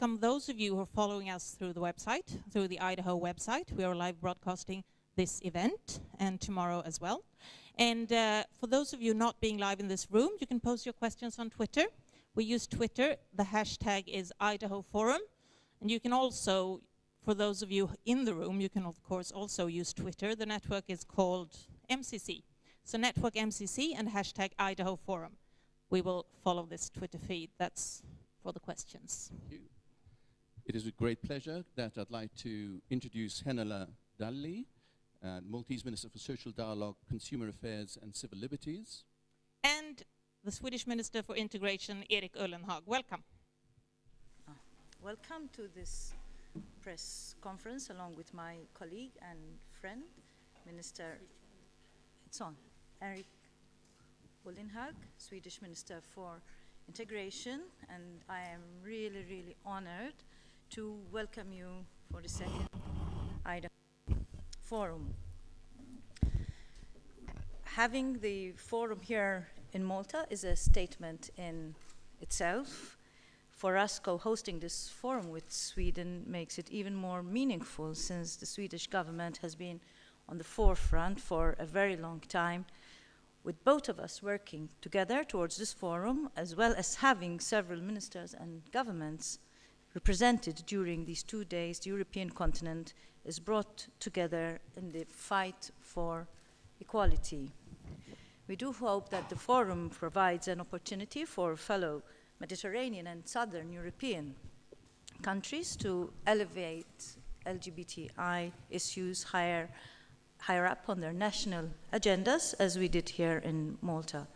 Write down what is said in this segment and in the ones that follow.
welcome those of you who are following us through the website, through the IDAHO website. We are live broadcasting this event and tomorrow as well. And for those of you not being live in this room, you can post your questions on Twitter. We use Twitter. The hashtag is IDAHO Forum. And you can also, for those of you in the room, you can of course also use Twitter. The network is called MCC. So network MCC and hashtag IDAHO Forum. We will follow this Twitter feed. That's for the questions. Thank you. It is with great pleasure that I'd like to introduce Henela Dalli, Maltese Minister for Social Dialogue, Consumer Affairs and Civil Liberties. And the Swedish Minister for Integration, Erik Ullenhag. Welcome. Welcome to this press conference along with my colleague and friend, Minister, it's on, Erik Ullenhag, Swedish Minister for Integration, and I am really, really honored to welcome you for the second IDAHO Forum. Having the forum here in Malta is a statement in itself. For us, co-hosting this forum with Sweden makes it even more meaningful, since the Swedish government has been on the forefront for a very long time, with both of us working together towards this forum, as well as having several ministers and governments represented during these 2 days. The European continent is brought together in the fight for equality. We do hope that the forum provides an opportunity for fellow Mediterranean and Southern European countries to elevate LGBTI issues higher up on their national agendas, as we did here in Malta.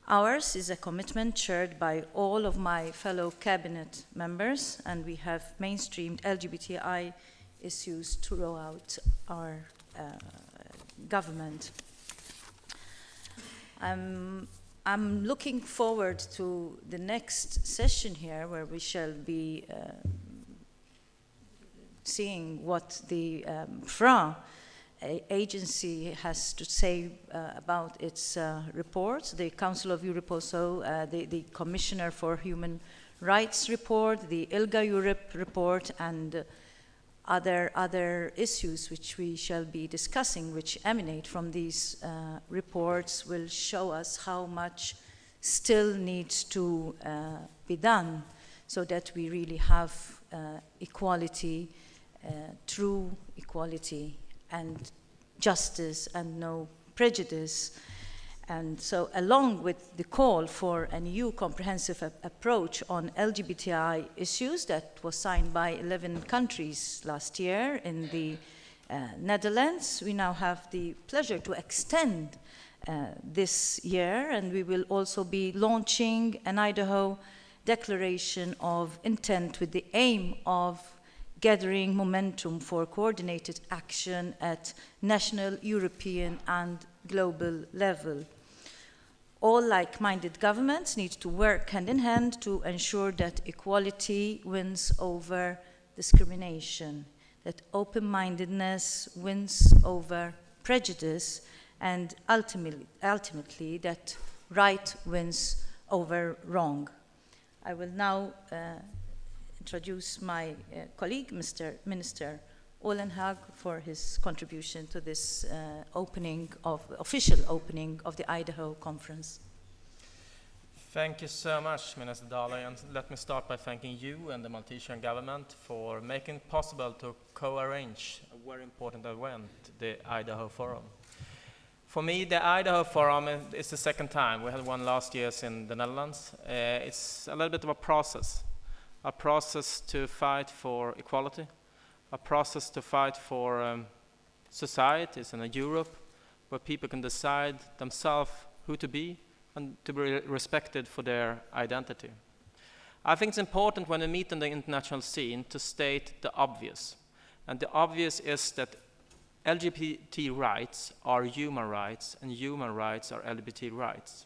Ours is a commitment shared by all of my fellow cabinet members, and we have mainstreamed LGBTI issues throughout our government. I'm looking forward to the next session here, where we shall be seeing what the FRA agency has to say about its reports. The Council of Europe also, the Commissioner for Human Rights report, the ILGA Europe report, and other issues which we shall be discussing, which emanate from these reports, will show us how much still needs to be done so that we really have equality, true equality, and justice and no prejudice. And so, along with the call for a new comprehensive approach on LGBTI issues that was signed by 11 countries last year in the Netherlands, we now have the pleasure to extend this year, and we will also be launching an IDAHO Declaration of Intent with the aim of gathering momentum for coordinated action at national, European, and global level. All like-minded governments need to work hand in hand to ensure that equality wins over discrimination, that open-mindedness wins over prejudice, and ultimately that right wins over wrong. I will now introduce my colleague, Mr. Minister Ullenhag, for his contribution to this official opening of the IDAHO conference. Thank you so much, Minister Dalli, and let me start by thanking you and the Maltesian government for making it possible to co-arrange a very important event, the IDAHO Forum. For me, the IDAHO Forum is the second time. We had one last year in the Netherlands. It's a little bit of a process to fight for equality, a process to fight for societies in Europe where people can decide themselves who to be and to be respected for their identity. I think it's important when we meet in the international scene to state the obvious. And the obvious is that LGBT rights are human rights, and human rights are LGBT rights.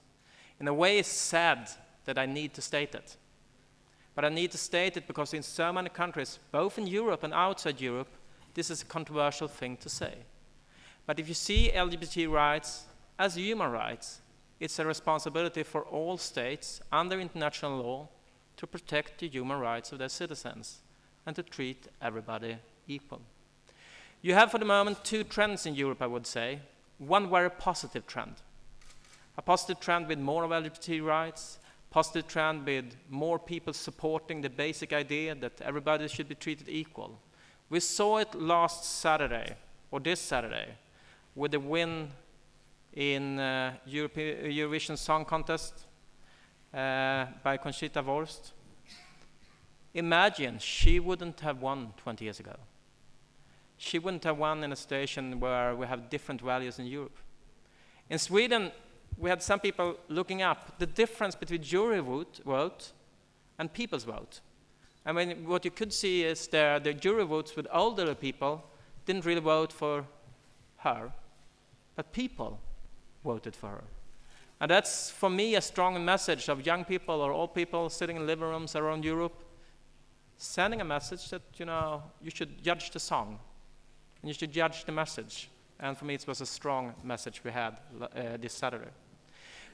In a way, it's sad that I need to state it. But I need to state it because in so many countries, both in Europe and outside Europe, this is a controversial thing to say. But if you see LGBT rights as human rights, it's a responsibility for all states under international law to protect the human rights of their citizens and to treat everybody equal. You have for the moment two trends in Europe, I would say. One very positive trend. A positive trend with more of LGBT rights, positive trend with more people supporting the basic idea that everybody should be treated equal. We saw it last Saturday, or this Saturday, with the win in Eurovision Song Contest by Conchita Wurst. Imagine she wouldn't have won 20 years ago. She wouldn't have won in a situation where we have different values in Europe. In Sweden, we had some people looking up the difference between jury vote and people's vote. I mean, what you could see is the jury votes with older people didn't really vote for her, but people voted for her. And that's, for me, a strong message of young people or old people sitting in living rooms around Europe, sending a message that, you know, you should judge the song, and you should judge the message. And for me, it was a strong message we had this Saturday.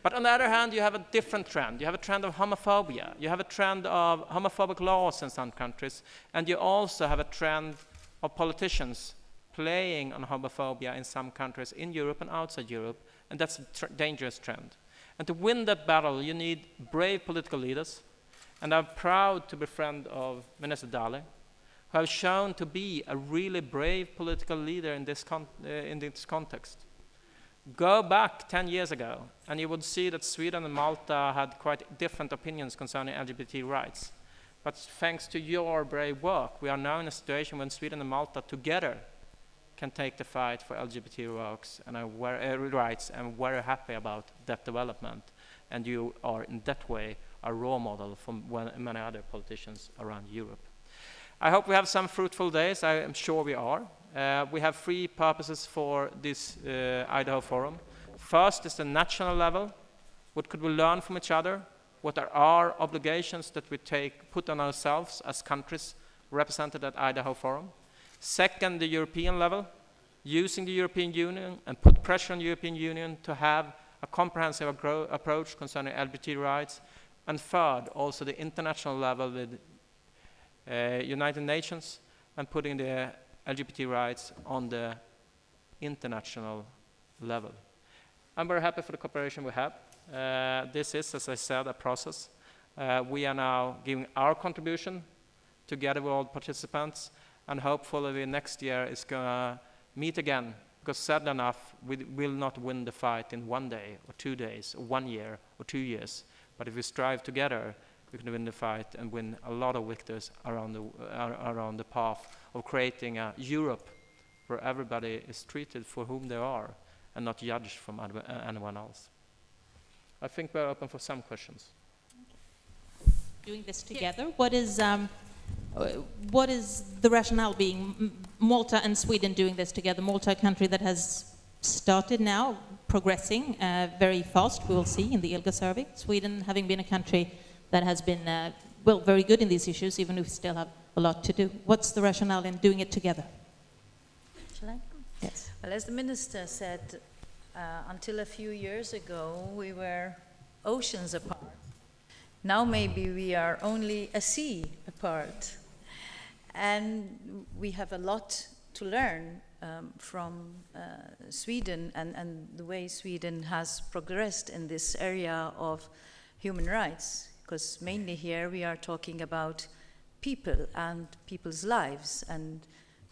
But on the other hand, you have a different trend. You have a trend of homophobia. You have a trend of homophobic laws in some countries. And you also have a trend of politicians playing on homophobia in some countries in Europe and outside Europe. And that's a dangerous trend. And to win that battle, you need brave political leaders. And I'm proud to be a friend of Minister Dali, who have shown to be a really brave political leader in this context. Go back 10 years ago, and you would see that Sweden and Malta had quite different opinions concerning LGBT rights. But thanks to your brave work, we are now in a situation when Sweden and Malta together can take the fight for LGBT rights, and I'm very happy about that development. And you are, in that way, a role model for many other politicians around Europe. I hope we have some fruitful days. I am sure we are. We have three purposes for this IDAHO forum. First is the national level. What could we learn from each other? What are our obligations that we put on ourselves as countries represented at IDAHO forum? Second, the European level, using the European Union and put pressure on the European Union to have a comprehensive approach concerning LGBT rights. And third, also the international level with United Nations and putting the LGBT rights on the international level. I'm very happy for the cooperation we have. This is, as I said, a process. We are now giving our contribution together with all participants, and hopefully next year is going to meet again, because sadly enough, we will not win the fight in 1 day or 2 days or 1 year or 2 years. But if we strive together, we can win the fight and win a lot of victories around the path of creating a Europe where everybody is treated for whom they are and not judged from anyone else. I think we're open for some questions. Doing this together, what is the rationale being Malta and Sweden doing this together? Malta, a country that has started now, progressing very fast, we will see in the ILGA survey. Sweden having been a country that has been, well, very good in these issues, even if we still have a lot to do. What's the rationale in doing it together? Shall I? Yes. Well, as the minister said, until a few years ago, we were oceans apart. Now maybe we are only a sea apart. And we have a lot to learn from Sweden and the way Sweden has progressed in this area of human rights. Because mainly here we are talking about people and people's lives, and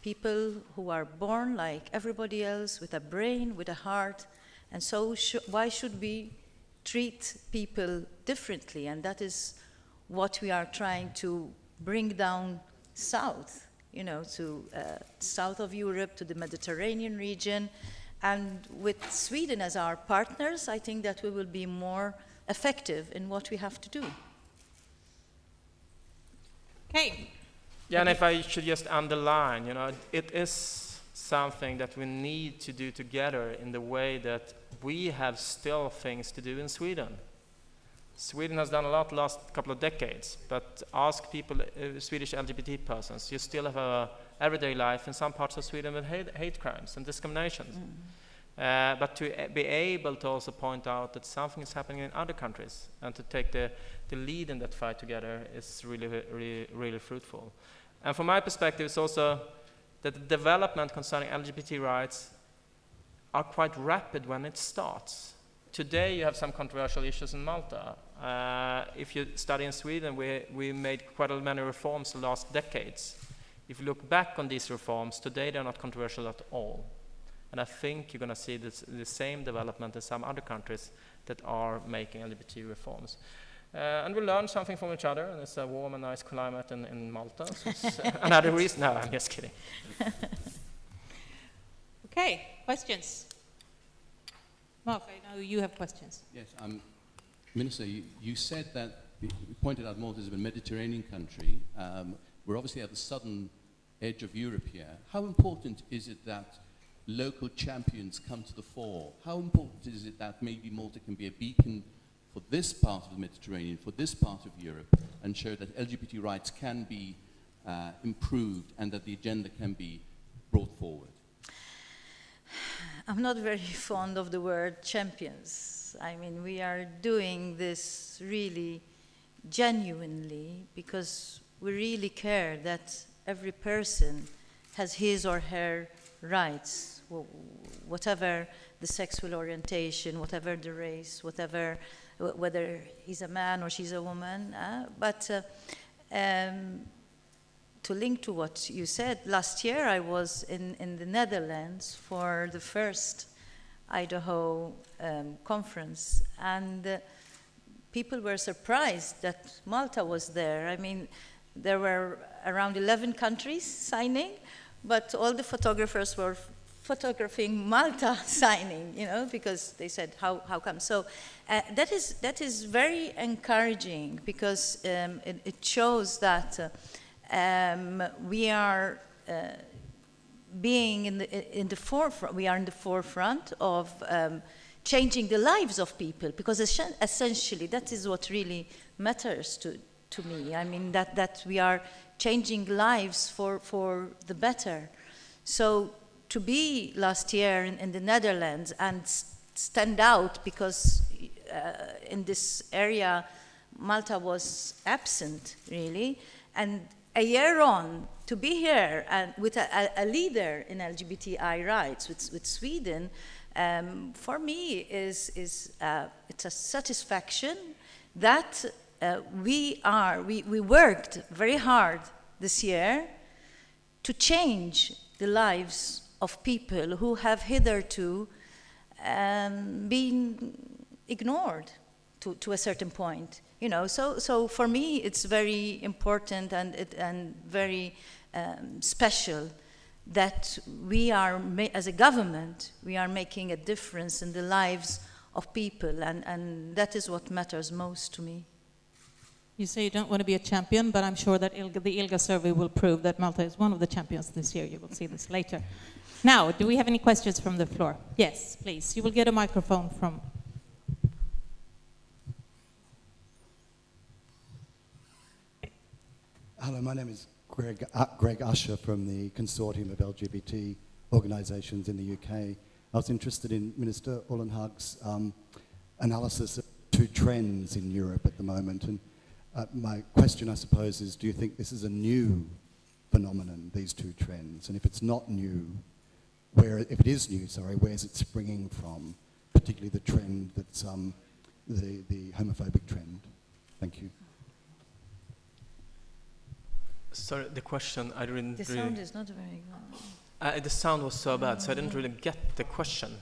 people who are born like everybody else with a brain, with a heart, and so why should we treat people differently? And that is what we are trying to bring down south, you know, to south of Europe, to the Mediterranean region. And with Sweden as our partners, I think that we will be more effective in what we have to do. Okay. Yeah, and if I should just underline, you know, it is something that we need to do together in the way that we have still things to do in Sweden. Sweden has done a lot last couple of decades, but ask people, Swedish LGBT persons, you still have a everyday life in some parts of Sweden with hate crimes and discriminations. but to be able to also point out that something is happening in other countries and to take the lead in that fight together is really fruitful. And from my perspective, it's also that the development concerning LGBT rights are quite rapid when it starts. Today you have some controversial issues in Malta. If you study in Sweden, we made quite many reforms the last decades. If you look back on these reforms, today they're not controversial at all. And I think you're going to see the same development in some other countries that are making LGBT reforms. And we learn something from each other, and it's a warm and nice climate in Malta. So it's another reason. No, I'm just kidding. Okay, questions? Mark, I know you have questions. Yes, Minister, you said that, you pointed out Malta is a Mediterranean country. We're obviously at the southern edge of Europe here. How important is it that local champions come to the fore? How important is it that maybe Malta can be a beacon for this part of the Mediterranean, for this part of Europe, and show that LGBT rights can be improved and that the agenda can be brought forward? I'm not very fond of the word champions. I mean, we are doing this really genuinely because we really care that every person has his or her rights, whatever the sexual orientation, whatever the race, whether he's a man or she's a woman. To link to what you said, last year I was in the Netherlands for the first IDAHO conference, and people were surprised that Malta was there. I mean, there were around 11 countries signing, but all the photographers were photographing Malta signing, you know, because they said, how come? So that is very encouraging because it shows that we are being in the forefront. We are in the forefront of changing the lives of people, because essentially that is what really matters to me. I mean that we are changing lives for the better. So to be last year in the Netherlands and stand out because in this area Malta was absent really, and a year on to be here and with a leader in LGBTI rights with Sweden, for me it's a satisfaction that we worked very hard this year to change the lives of people who have hitherto been ignored to a certain point, you know. So for me, it's very important and very special that we are, as a government, we are making a difference in the lives of people, and that is what matters most to me. You say you don't want to be a champion, but I'm sure that the ILGA survey will prove that Malta is one of the champions this year. You will see this later. Now, do we have any questions from the floor? Yes, please. You will get a microphone from... Hello, my name is Greg Usher from the Consortium of LGBT organisations in the UK. I was interested in Minister Ullenhag's analysis of two trends in Europe at the moment. And my question, I suppose, is do you think this is a new phenomenon, these two trends? And if it's not new, if it is new, where's it springing from? Particularly the trend that's the homophobic trend. Thank you. Sorry, the question, I didn't The sound is not very good. the sound was so bad, so I didn't really get the question.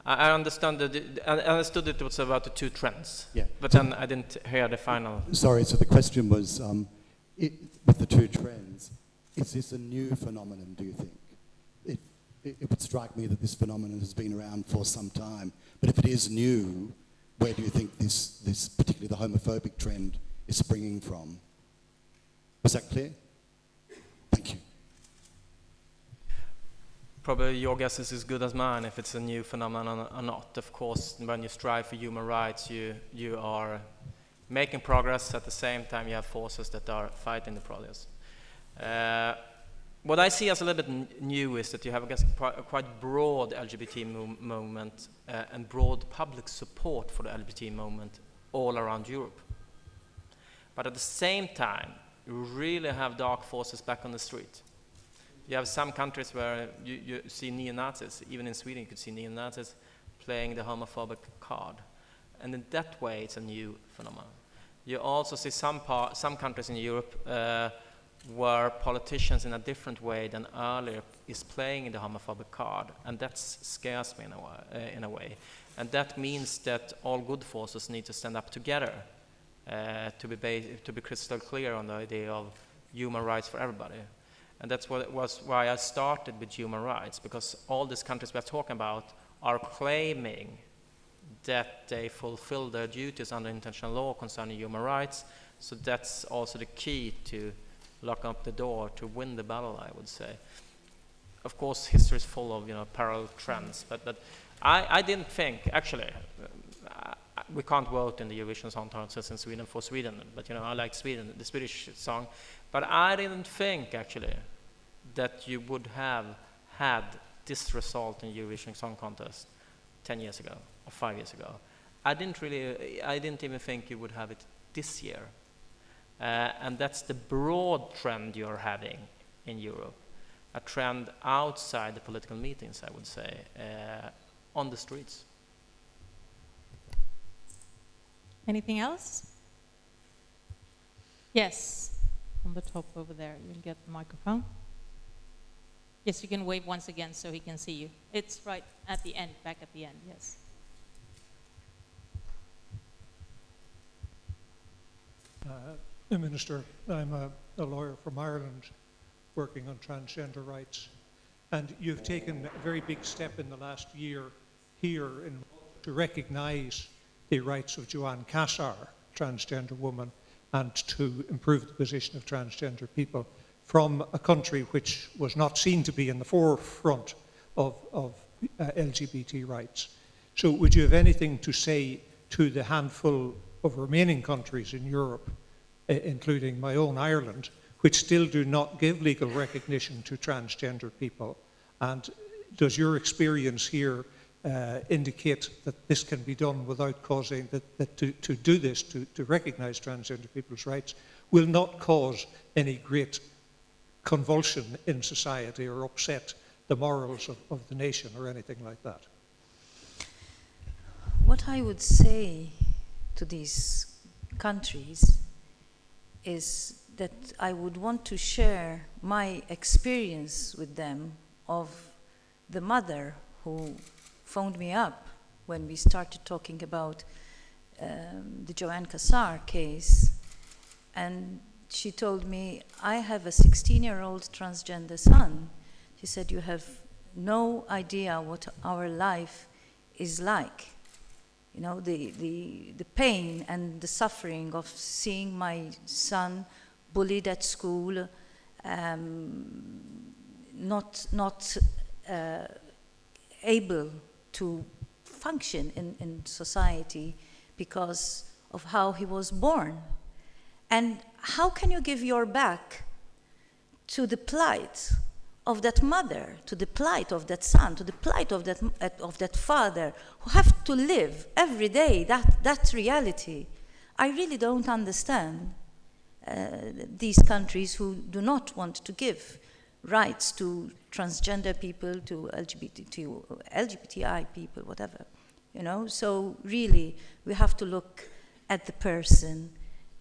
I understood it was about the two trends, yeah. But then I didn't hear the final. Sorry, so the question was, with the two trends, is this a new phenomenon, do you think? It would strike me that this phenomenon has been around for some time, but if it is new, where do you think this particularly the homophobic trend is springing from? Was that clear? Thank you. Probably your guess is as good as mine if it's a new phenomenon or not. Of course, when you strive for human rights, you are making progress. At the same time, you have forces that are fighting the progress. What I see as a little bit new is that you have, I guess, a quite broad LGBT movement and broad public support for the LGBT movement all around Europe. But at the same time, you really have dark forces back on the street. You have some countries where you see neo-Nazis, even in Sweden you could see neo-Nazis playing the homophobic card. And in that way, it's a new phenomenon. You also see some countries in Europe where politicians in a different way than earlier is playing the homophobic card, and that scares me in a way. And that means that all good forces need to stand up together to be crystal clear on the idea of human rights for everybody. And that's why I started with human rights, because all these countries we're talking about are claiming that they fulfill their duties under international law concerning human rights. So that's also the key to lock up the door to win the battle, I would say. Of course, history is full of parallel trends, but I didn't think, actually, we can't vote in the Eurovision Song Contest in Sweden for Sweden, but I like Sweden, the Swedish song, but I didn't think, actually, that you would have had this result in Eurovision Song Contest 10 years ago or 5 years ago. I didn't even think you would have it this year. And that's the broad trend you're having in Europe, a trend outside the political meetings, I would say, on the streets. Anything else? Yes, on the top over there. You'll get the microphone. Yes, you can wave once again so he can see you. It's right at the end, back at the end, yes. Minister, I'm a lawyer from Ireland working on transgender rights, and you've taken a very big step in the last year here to recognise the rights of Joanne Cassar, transgender woman, and to improve the position of transgender people from a country which was not seen to be in the forefront of LGBT rights. So would you have anything to say to the handful of remaining countries in Europe, including my own Ireland, which still do not give legal recognition to transgender people? And does your experience here indicate that this can be done without causing, that to do this, to recognise transgender people's rights, will not cause any great convulsion in society or upset the morals of the nation or anything like that? What I would say to these countries is that I would want to share my experience with them of the mother who phoned me up when we started talking about the Joanne Cassar case, and she told me, I have a 16-year-old transgender son. She said, you have no idea what our life is like. The pain and the suffering of seeing my son bullied at school, not able to function in society because of how he was born. And how can you give your back to the plight of that mother, to the plight of that son, to the plight of that father, who have to live every day that reality? I really don't understand these countries who do not want to give rights to transgender people, to LGBTI people, whatever. So really, we have to look at the person,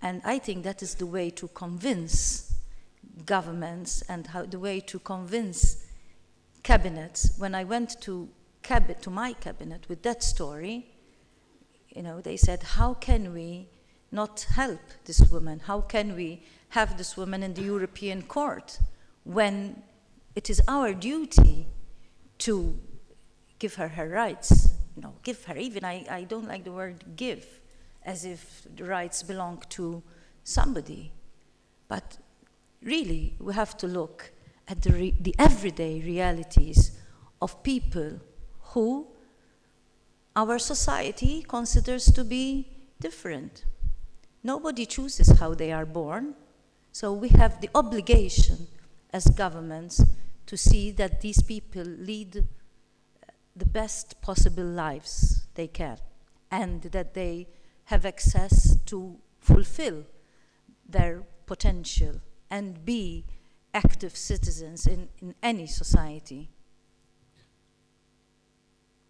and I think that is the way to convince governments and the way to convince cabinets. When I went to my cabinet with that story, they said, how can we not help this woman? How can we have this woman in the European court when it is our duty to give her her rights? Give her, even I don't like the word give, as if the rights belong to somebody. But really, we have to look at the everyday realities of people who our society considers to be different. Nobody chooses how they are born, so we have the obligation as governments to see that these people lead the best possible lives they can, and that they have access to fulfill their potential and be active citizens in any society.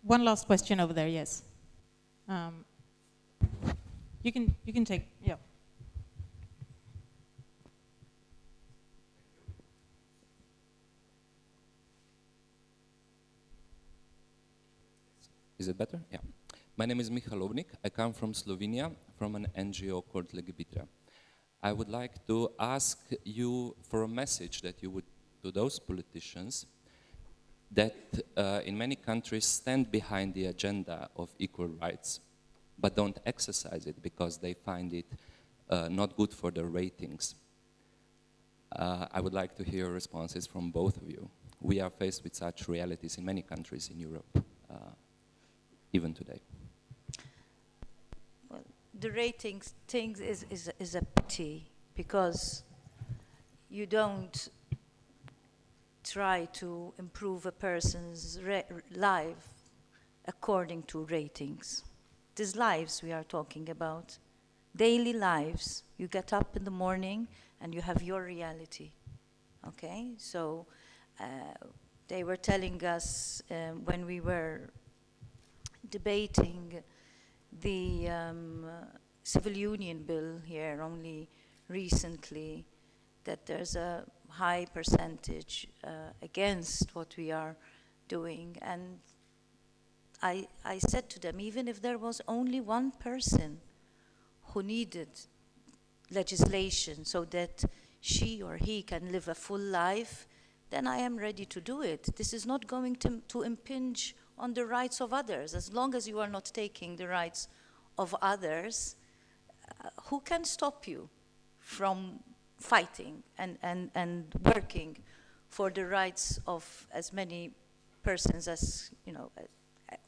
One last question over there, yes. You can take, yeah. Is it better? Yeah. My name is Michalovnik. I come from Slovenia, from an NGO called Legibitra. I would like to ask you for a message that you would to those politicians that in many countries stand behind the agenda of equal rights, but don't exercise it because they find it not good for their ratings. I would like to hear responses from both of you. We are faced with such realities in many countries in Europe, even today. Well, the ratings thing is a pity, because you don't try to improve a person's life according to ratings. These lives we are talking about, daily lives. You get up in the morning and you have your reality, okay? So they were telling us when we were debating the civil union bill here only recently, that there's a high percentage against what we are doing. And I said to them, even if there was only one person who needed legislation so that she or he can live a full life, then I am ready to do it. This is not going to impinge on the rights of others. As long as you are not taking the rights of others, who can stop you from fighting and working for the rights of as many persons as, you know,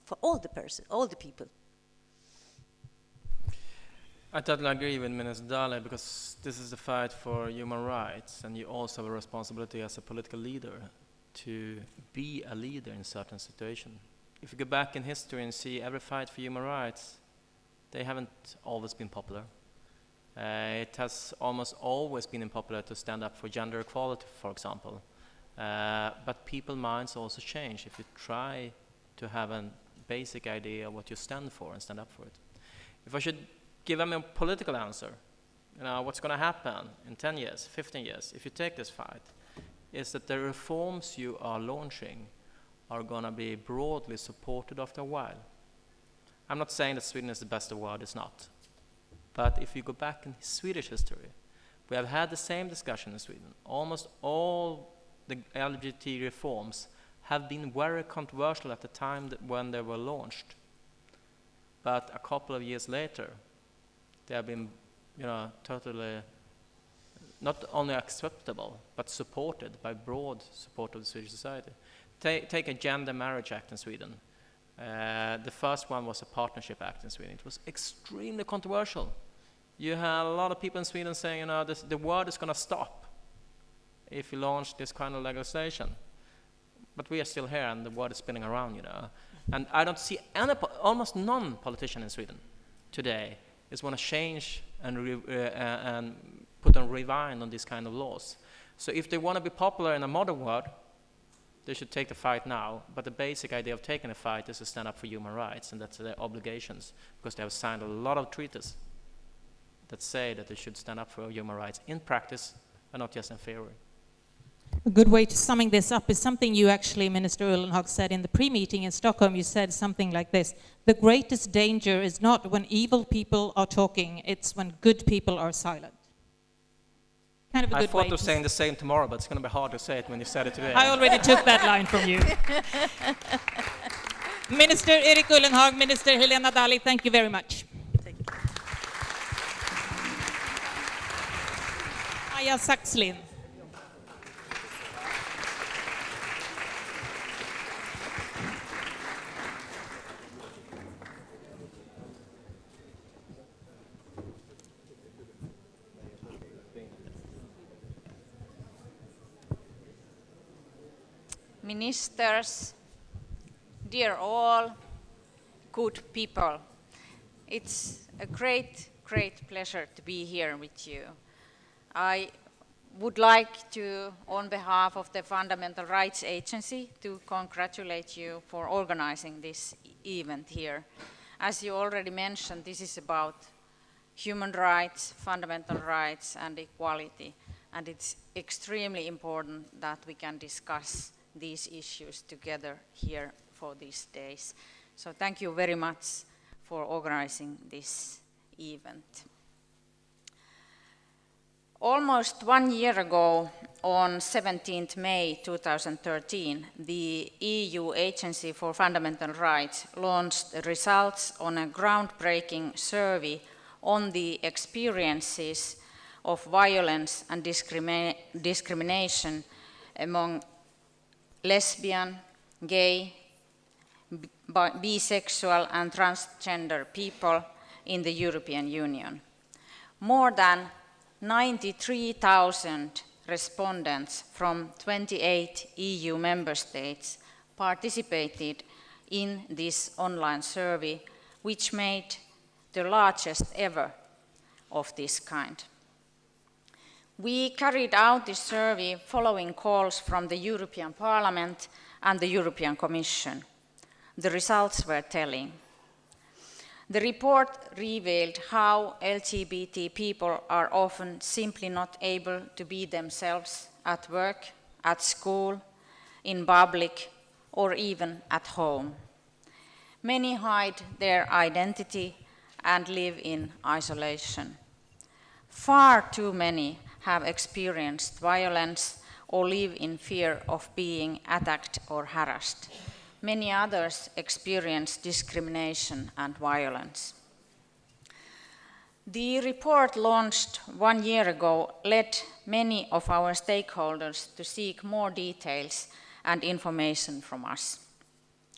for all the people? I totally agree with Minister Dale, because this is the fight for human rights, and you also have a responsibility as a political leader to be a leader in certain situations. If you go back in history and see every fight for human rights, they haven't always been popular. It has almost always been unpopular to stand up for gender equality, for example. But people's minds also change if you try to have a basic idea of what you stand for and stand up for it. If I should give them a political answer, you know, what's going to happen in 10 years, 15 years, if you take this fight, is that the reforms you are launching are going to be broadly supported after a while. I'm not saying that Sweden is the best of the world, it's not. But if you go back in Swedish history, we have had the same discussion in Sweden. Almost all the LGBT reforms have been very controversial at the time when they were launched. But a couple of years later, they have been, you know, totally not only acceptable, but supported by broad support of the Swedish society. Take a gender marriage act in Sweden. The first one was a partnership act in Sweden. It was extremely controversial. You had a lot of people in Sweden saying, you know, the world is going to stop if you launch this kind of legislation. But we are still here, and the world is spinning around, you know. And I don't see almost none politician in Sweden today is want to change and put a rewind on these kind of laws. So if they want to be popular in a modern world, they should take the fight now. But the basic idea of taking a fight is to stand up for human rights, and that's their obligations, because they have signed a lot of treaties that say that they should stand up for human rights in practice and not just in theory. A good way to summing this up is something you actually, Minister Ullenhag, said in the pre-meeting in Stockholm. You said something like this: the greatest danger is not when evil people are talking, it's when good people are silent. Kind of a I good thought way of saying the same tomorrow, but it's going to be hard to say it when you said it today. I already took that line from you. Minister Erik Ullenhag, Minister Helena Dalli, thank you very much. Thank you. Maja Saxlin. ministers, dear all, good people. It's a great pleasure to be here with you. I would like to, on behalf of the Fundamental Rights Agency, to congratulate you for organizing this event here. As you already mentioned, this is about human rights, fundamental rights, and equality, and it's extremely important that we can discuss these issues together here for these days. So thank you very much for organizing this event. Almost 1 year ago, on 17th May 2013, the EU Agency for Fundamental Rights launched the results on a groundbreaking survey on the experiences of violence and discrimination among lesbian, gay, bisexual and transgender people in the European Union. More than 93,000 respondents from 28 EU member states participated in this online survey, which made the largest ever of this kind. We carried out this survey following calls from the European Parliament and the European Commission. The results were telling. The report revealed how LGBT people are often simply not able to be themselves at work, at school, in public, or even at home. Many hide their identity and live in isolation. Far too many have experienced violence or live in fear of being attacked or harassed. Many others experience discrimination and violence. The report launched 1 year ago led many of our stakeholders to seek more details and information from us.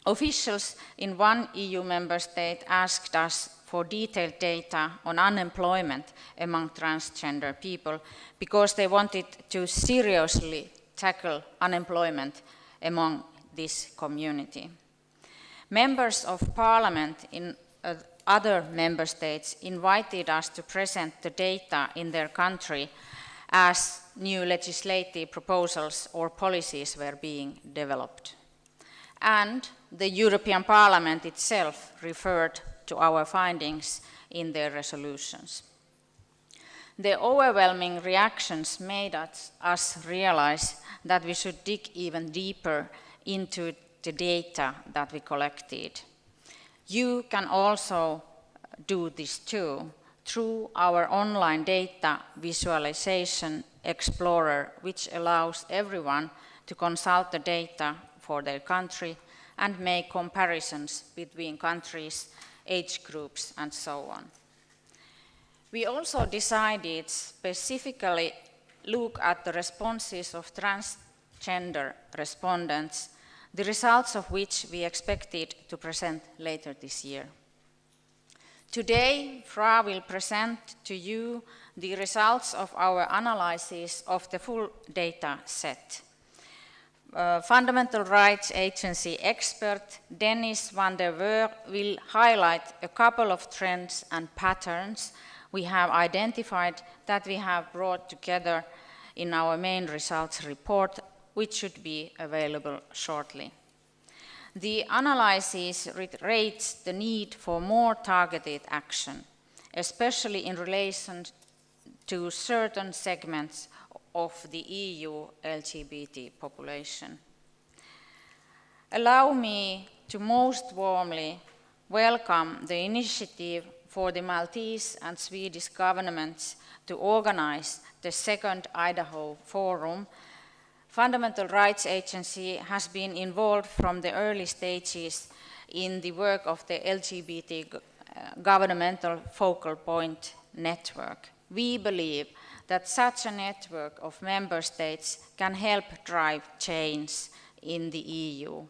Officials in one EU member state asked us for detailed data on unemployment among transgender people because they wanted to seriously tackle unemployment among this community. Members of Parliament in other member states invited us to present the data in their country as new legislative proposals or policies were being developed. And the European Parliament itself referred to our findings in their resolutions. The overwhelming reactions made us realize that we should dig even deeper into the data that we collected. You can also do this too through our online data visualization explorer, which allows everyone to consult the data for their country and make comparisons between countries, age groups, and so on. We also decided specifically look at the responses of transgender respondents, the results of which we expected to present later this year. Today, Fra will present to you the results of our analysis of the full data set. Fundamental Rights Agency expert Dennis van der Weur will highlight a couple of trends and patterns we have identified that we have brought together in our main results report, which should be available shortly. The analysis reiterates the need for more targeted action, especially in relation to certain segments of the EU LGBT population. Allow me to most warmly welcome the initiative for the Maltese and Swedish governments to organize the second IDAHO Forum. Fundamental Rights Agency has been involved from the early stages in the work of the LGBT governmental focal point network. We believe that such a network of member states can help drive change in the EU.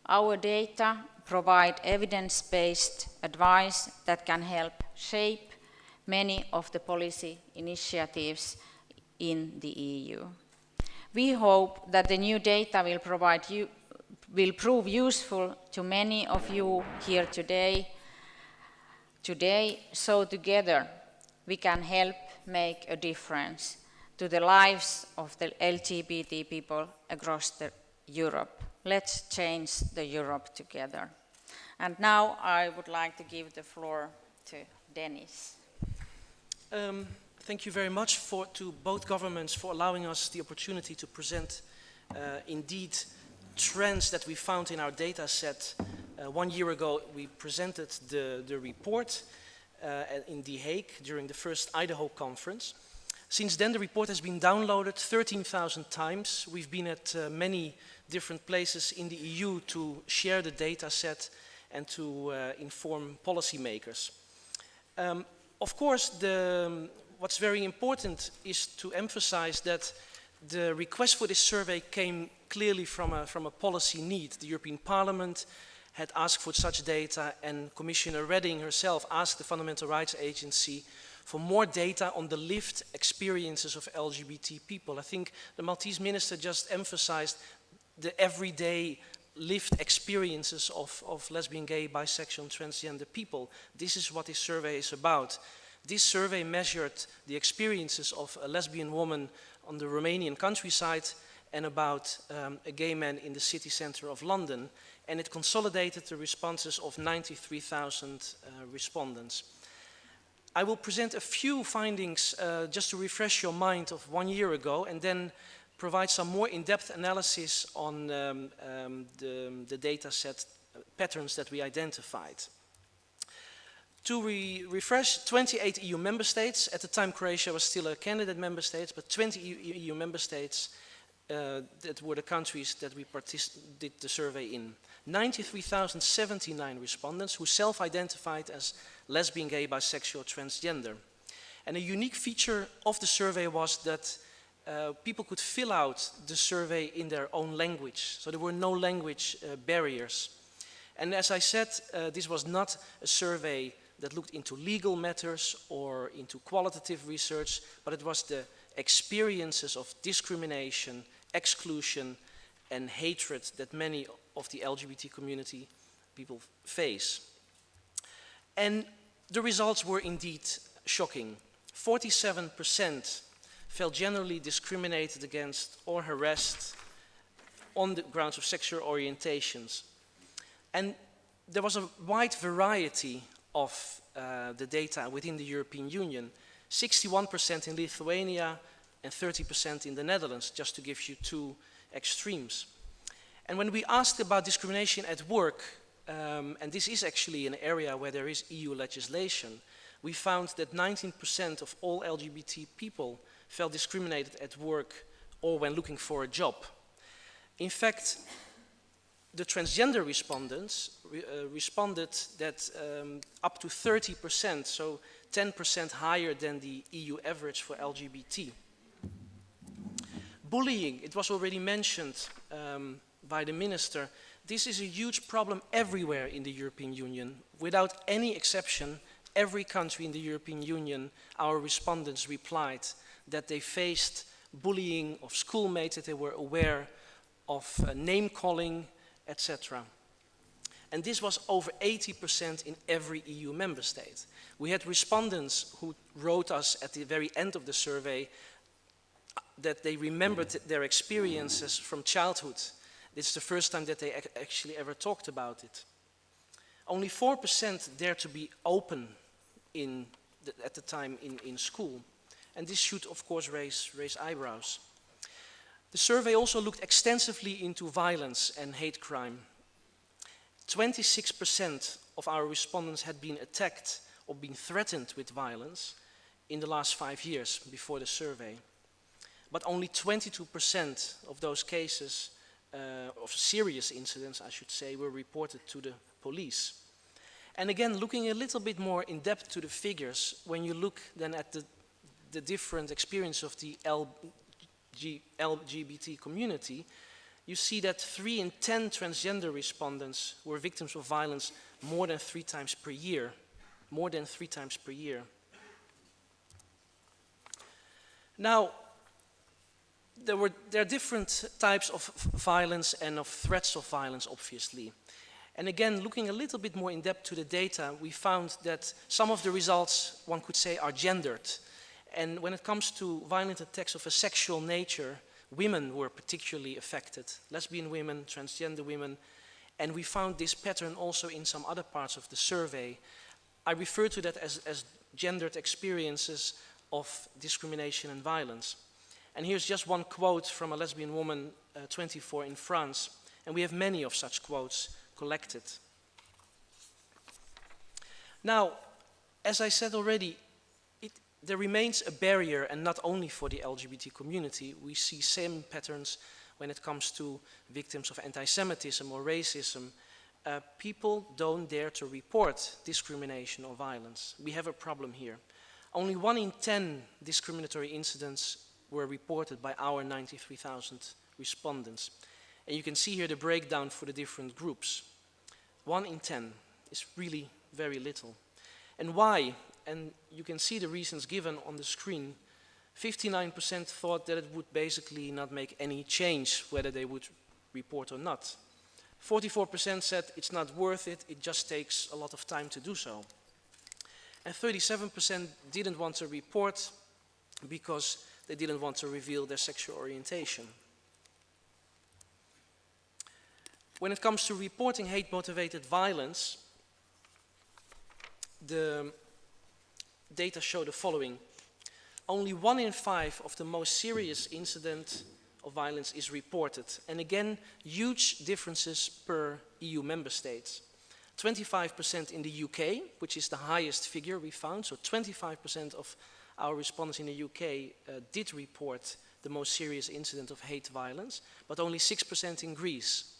Our data provide evidence-based advice that can help shape many of the policy initiatives in the EU. We hope that the new data will provide will prove useful to many of you here today. So together we can help make a difference to the lives of the LGBT people across Europe. Let's change the Europe together. And now I would like to give the floor to Dennis. Thank you very much to both governments for allowing us the opportunity to present indeed trends that we found in our data set. 1 year ago we presented the report in The Hague during the first IDAHO conference. Since then the report has been downloaded 13,000 times. We've been at many different places in the EU to share the data set and to inform policymakers. Of course, what's very important is to emphasize that the request for this survey came clearly from a policy need. The European Parliament had asked for such data, and Commissioner Reding herself asked the Fundamental Rights Agency for more data on the lived experiences of LGBT people. I think the Maltese minister just emphasized the everyday lived experiences of lesbian, gay, bisexual, and transgender people. This is what this survey is about. This survey measured the experiences of a lesbian woman on the Romanian countryside and about a gay man in the city center of London, and it consolidated the responses of 93,000 respondents. I will present a few findings just to refresh your mind of 1 year ago, and then provide some more in-depth analysis on the data set patterns that we identified. To refresh, 28 EU member states, at the time Croatia was still a candidate member state, but 20 EU member states that were the countries that we did the survey in. 93,079 respondents who self-identified as lesbian, gay, bisexual, transgender. And a unique feature of the survey was that people could fill out the survey in their own language, so there were no language barriers. And as I said, this was not a survey that looked into legal matters or into qualitative research, but it was the experiences of discrimination, exclusion, and hatred that many of the LGBT community people face. And the results were indeed shocking. 47% felt generally discriminated against or harassed on the grounds of sexual orientations. And there was a wide variety of the data within the European Union. 61% in Lithuania and 30% in the Netherlands, just to give you two extremes. And when we asked about discrimination at work, and this is actually an area where there is EU legislation, we found that 19% of all LGBT people felt discriminated at work or when looking for a job. In fact, the transgender respondents responded that up to 30%, so 10% higher than the EU average for LGBT. Bullying, it was already mentioned by the minister. This is a huge problem everywhere in the European Union. Without any exception, every country in the European Union, our respondents replied that they faced bullying of schoolmates, that they were aware of name-calling, etc. And this was over 80% in every EU member state. We had respondents who wrote us at the very end of the survey that they remembered their experiences from childhood. It's the first time that they actually ever talked about it. Only 4% dare to be open at the time in school. And this should, of course, raise eyebrows. The survey also looked extensively into violence and hate crime. 26% of our respondents had been attacked or been threatened with violence in the last 5 years before the survey. But only 22% of those cases, of serious incidents, I should say, were reported to the police. And again, looking a little bit more in depth to the figures, when you look then at the different experience of the LGBT community, you see that 3 in 10 transgender respondents were victims of violence more than 3 times per year. More than 3 times per year. Now, there are different types of violence and of threats of violence, obviously. And again, looking a little bit more in depth to the data, we found that some of the results, one could say, are gendered. And when it comes to violent attacks of a sexual nature, women were particularly affected. Lesbian women, transgender women. And we found this pattern also in some other parts of the survey. I refer to that as gendered experiences of discrimination and violence. And here's just one quote from a lesbian woman, 24, in France. And we have many of such quotes collected. Now, as I said already, there remains a barrier, and not only for the LGBT community. We see same patterns when it comes to victims of anti-Semitism or racism. People don't dare to report discrimination or violence. We have a problem here. Only 1 in 10 discriminatory incidents were reported by our 93,000 respondents. And you can see here the breakdown for the different groups. 1 in 10 is really very little. And why? And you can see the reasons given on the screen. 59% thought that it would basically not make any change whether they would report or not. 44% said it's not worth it, it just takes a lot of time to do so. And 37% didn't want to report because they didn't want to reveal their sexual orientation. When it comes to reporting hate-motivated violence, the data show the following. Only 1 in 5 of the most serious incident of violence is reported. And again, huge differences per EU member states. 25% in the UK, which is the highest figure we found. So 25% of our respondents in the UK did report the most serious incident of hate violence, but only 6% in Greece.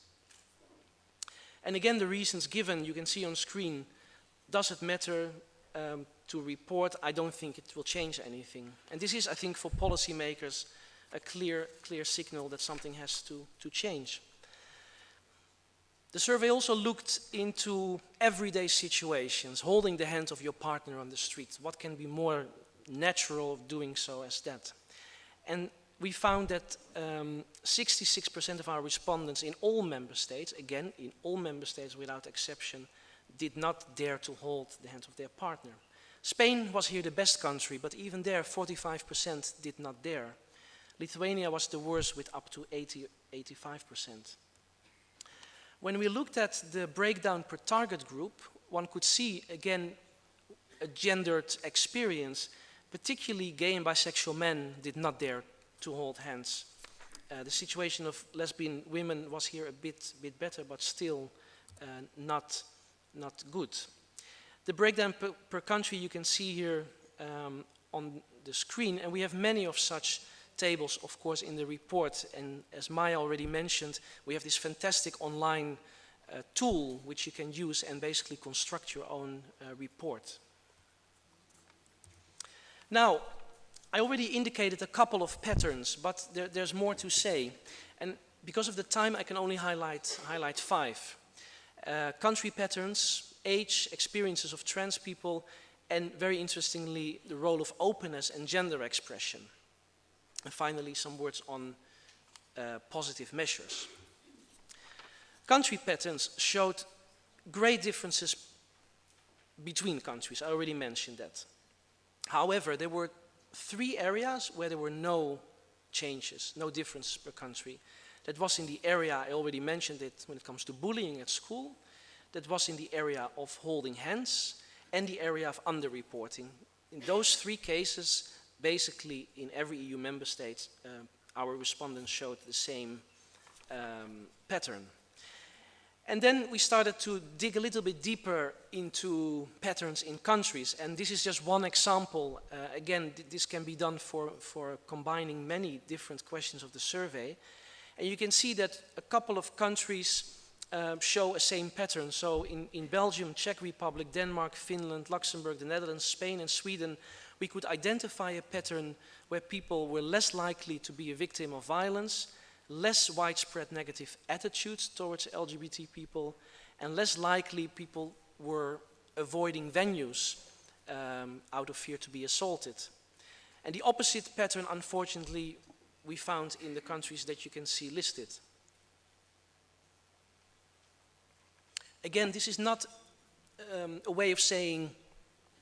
And again, the reasons given, you can see on screen. Does it matter to report? I don't think it will change anything. And this is, I think, for policymakers, a clear signal that something has to change. The survey also looked into everyday situations, holding the hand of your partner on the street. What can be more natural of doing so as that? And we found that 66% of our respondents in all member states, again, in all member states without exception, did not dare to hold the hand of their partner. Spain was here the best country, but even there 45% did not dare. Lithuania was the worst with up to 85%. When we looked at the breakdown per target group, one could see again a gendered experience. Particularly gay and bisexual men did not dare to hold hands. The situation of lesbian women was here a bit better, but still not good. The breakdown per country you can see here on the screen, and we have many of such tables, of course, in the report. And as Maya already mentioned, we have this fantastic online tool which you can use and basically construct your own report. Now, I already indicated a couple of patterns, but there's more to say. And because of the time, I can only highlight 5. Country patterns, age, experiences of trans people, and very interestingly, the role of openness and gender expression. And finally, some words on positive measures. Country patterns showed great differences between countries. I already mentioned that. However, there were 3 areas where there were no changes, no differences per country. That was in the area, I already mentioned it, when it comes to bullying at school. That was in the area of holding hands and the area of underreporting. In those 3 cases, basically in every EU member state, our respondents showed the same pattern. And then we started to dig a little bit deeper into patterns in countries. And this is just one example. Again, this can be done for combining many different questions of the survey. And you can see that a couple of countries show a same pattern. So in Belgium, Czech Republic, Denmark, Finland, Luxembourg, the Netherlands, Spain and Sweden, we could identify a pattern where people were less likely to be a victim of violence, less widespread negative attitudes towards LGBT people, and less likely people were avoiding venues out of fear to be assaulted. And the opposite pattern, unfortunately, we found in the countries that you can see listed. Again, this is not a way of saying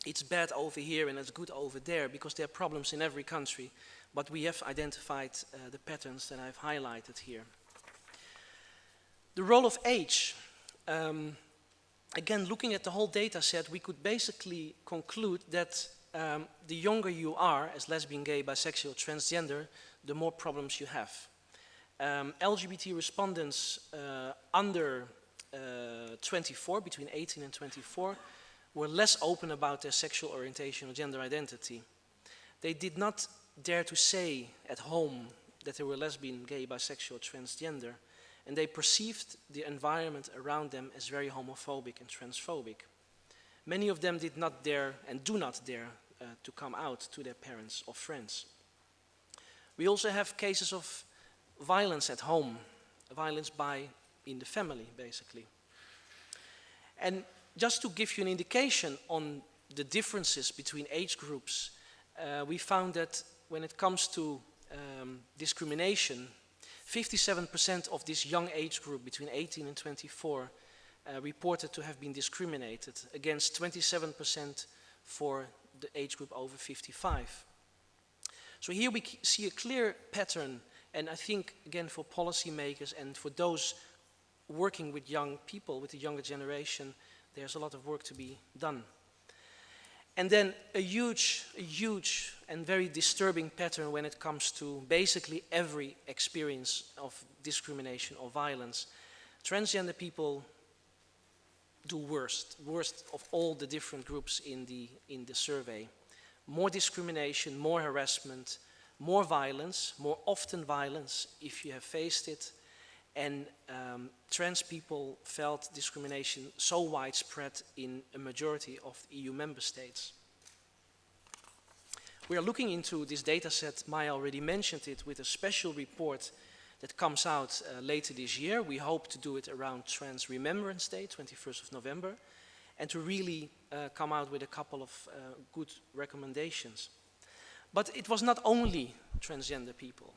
it's bad over here and it's good over there, because there are problems in every country, but we have identified the patterns that I've highlighted here. The role of age. Again, looking at the whole data set, we could basically conclude that the younger you are as lesbian, gay, bisexual, transgender, the more problems you have. LGBT respondents under 24, between 18 and 24, were less open about their sexual orientation or gender identity. They did not dare to say at home that they were lesbian, gay, bisexual, transgender, and they perceived the environment around them as very homophobic and transphobic. Many of them did not dare and do not dare to come out to their parents or friends. We also have cases of violence at home, violence in the family, basically. And just to give you an indication on the differences between age groups, we found that when it comes to discrimination, 57% of this young age group between 18 and 24 reported to have been discriminated, against 27% for the age group over 55. So here we see a clear pattern, and I think, again, for policymakers and for those working with young people, with the younger generation, there's a lot of work to be done. And then a huge and very disturbing pattern when it comes to basically every experience of discrimination or violence. Transgender people do worst of all the different groups in the survey. More discrimination, more harassment, more violence, more often violence if you have faced it, and trans people felt discrimination so widespread in a majority of EU member states. We are looking into this data set, Maya already mentioned it, with a special report that comes out later this year. We hope to do it around Trans Remembrance Day, 21st of November, and to really come out with a couple of good recommendations. But it was not only transgender people.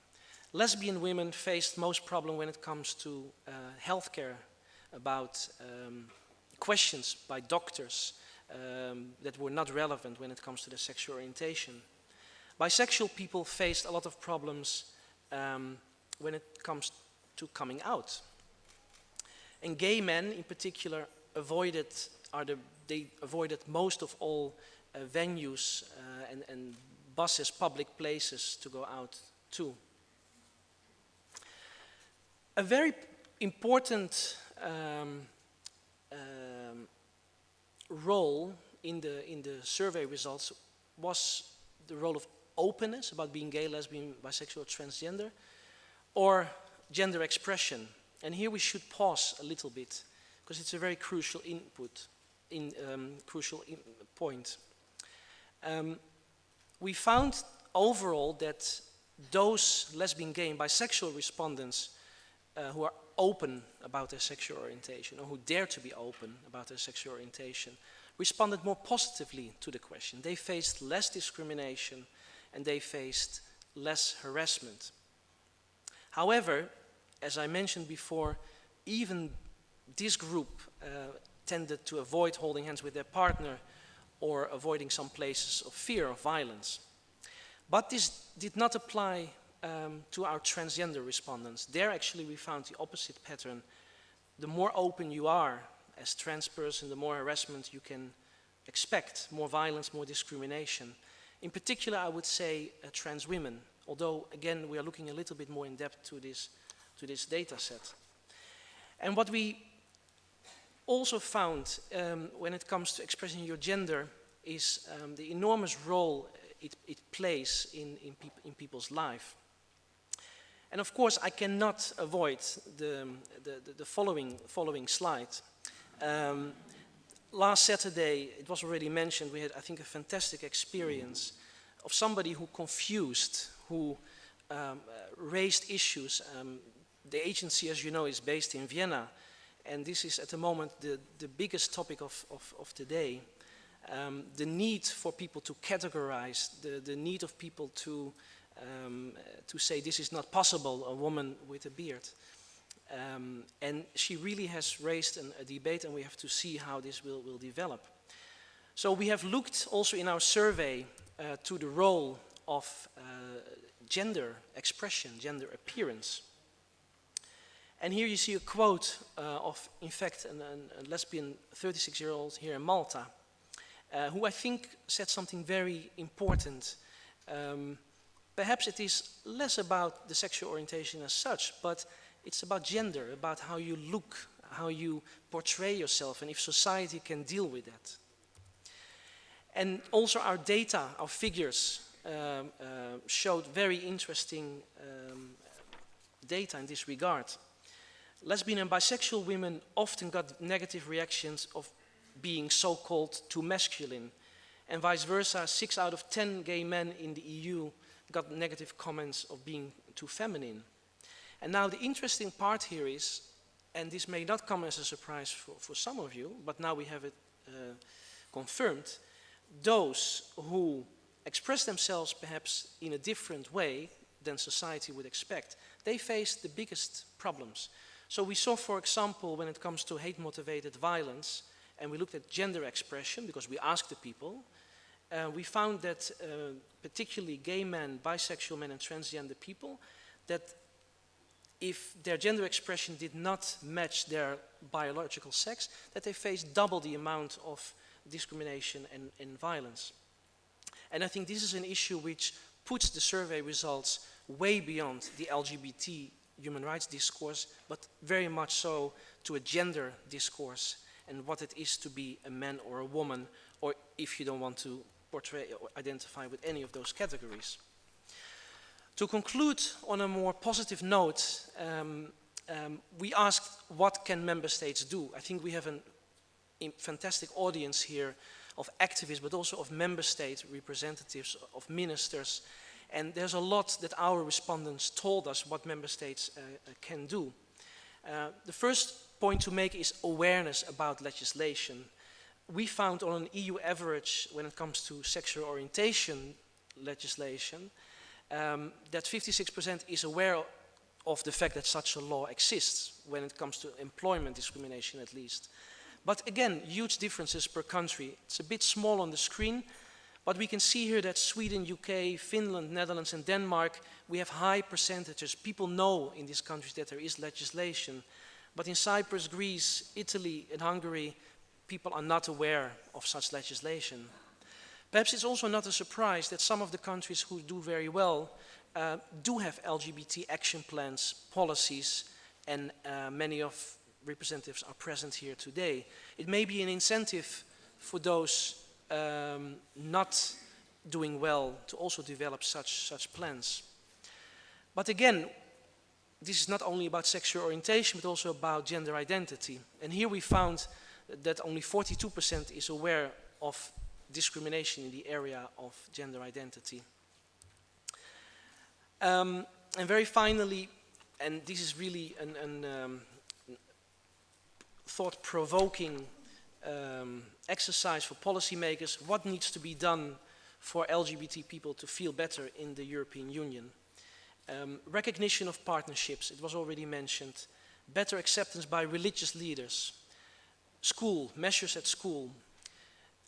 Lesbian women faced most problem when it comes to healthcare, about questions by doctors that were not relevant when it comes to their sexual orientation. Bisexual people faced a lot of problems when it comes to coming out. And gay men in particular avoided most of all venues and buses, public places to go out to. A very important role in the survey results was the role of openness about being gay, lesbian, bisexual, transgender, or gender expression. And here we should pause a little bit, because it's a very crucial point. We found overall that those lesbian, gay, and bisexual respondents who are open about their sexual orientation, or who dare to be open about their sexual orientation, responded more positively to the question. They faced less discrimination and they faced less harassment. However, as I mentioned before, even this group tended to avoid holding hands with their partner or avoiding some places of fear of violence. But this did not apply to our transgender respondents. There actually we found the opposite pattern. The more open you are as trans person, the more harassment you can expect, more violence, more discrimination. In particular, I would say trans women, although again we are looking a little bit more in depth to this data set. And what we also found when it comes to expressing your gender is the enormous role it plays in people's life. And of course, I cannot avoid the following slide. Last Saturday, it was already mentioned, we had, I think, a fantastic experience of somebody who confused, who raised issues. The agency, as you know, is based in Vienna, and this is at the moment the biggest topic of today. The need for people to categorize, the need of people to to say this is not possible, a woman with a beard. And she really has raised a debate, and we have to see how this will develop. So we have looked also in our survey to the role of gender expression, gender appearance. And here you see a quote of, in fact, a lesbian 36-year-old here in Malta, who I think said something very important. Perhaps it is less about the sexual orientation as such, but it's about gender, about how you look, how you portray yourself, and if society can deal with that. And also our data, our figures, showed very interesting data in this regard. Lesbian and bisexual women often got negative reactions of being so-called too masculine, and vice versa. 6 out of 10 gay men in the EU got negative comments of being too feminine. And now the interesting part here is, and this may not come as a surprise for some of you, but now we have it confirmed, those who express themselves perhaps in a different way than society would expect, they face the biggest problems. So we saw, for example, when it comes to hate-motivated violence, and we looked at gender expression, because we asked the people, we found that particularly gay men, bisexual men, and transgender people, that if their gender expression did not match their biological sex, that they face double the amount of discrimination and violence. And I think this is an issue which puts the survey results way beyond the LGBT human rights discourse, but very much so to a gender discourse and what it is to be a man or a woman, or if you don't want to portray or identify with any of those categories. To conclude on a more positive note, we asked what can member states do. I think we have a fantastic audience here of activists, but also of member state representatives, of ministers, and there's a lot that our respondents told us what member states can do. The first point to make is awareness about legislation. We found on an EU average, when it comes to sexual orientation legislation, that 56% is aware of the fact that such a law exists, when it comes to employment discrimination at least. But again, huge differences per country. It's a bit small on the screen, but we can see here that Sweden, UK, Finland, Netherlands, and Denmark, we have high percentages. People know in these countries that there is legislation. But in Cyprus, Greece, Italy, and Hungary, people are not aware of such legislation. Perhaps it's also not a surprise that some of the countries who do very well do have LGBT action plans, policies, and many of representatives are present here today. It may be an incentive for those not doing well to also develop such plans. But again, this is not only about sexual orientation, but also about gender identity. And here we found that only 42% is aware of discrimination in the area of gender identity. And very finally, and this is really an thought-provoking exercise for policymakers, what needs to be done for LGBT people to feel better in the European Union? Recognition of partnerships, it was already mentioned, better acceptance by religious leaders, school, measures at school,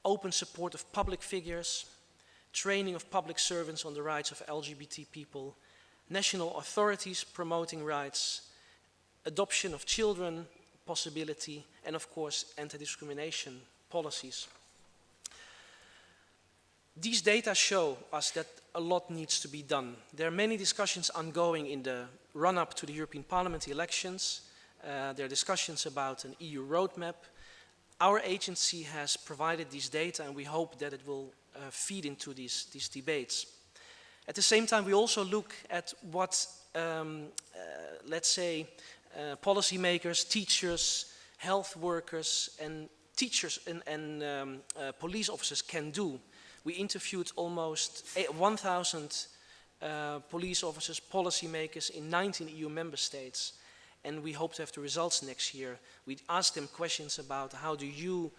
open support of public figures, training of public servants on the rights of LGBT people, national authorities promoting rights, adoption of children possibility, and of course anti-discrimination policies. These data show us that a lot needs to be done. There are many discussions ongoing in the run-up to the European Parliament elections. There are discussions about an EU roadmap. Our agency has provided these data, and we hope that it will feed into these debates. At the same time, we also look at what, let's say, policymakers, teachers, health workers, and teachers and police officers can do. We interviewed almost 1,000 police officers, policymakers in 19 EU member states, and we hope to have the results next year. We asked them questions about how do you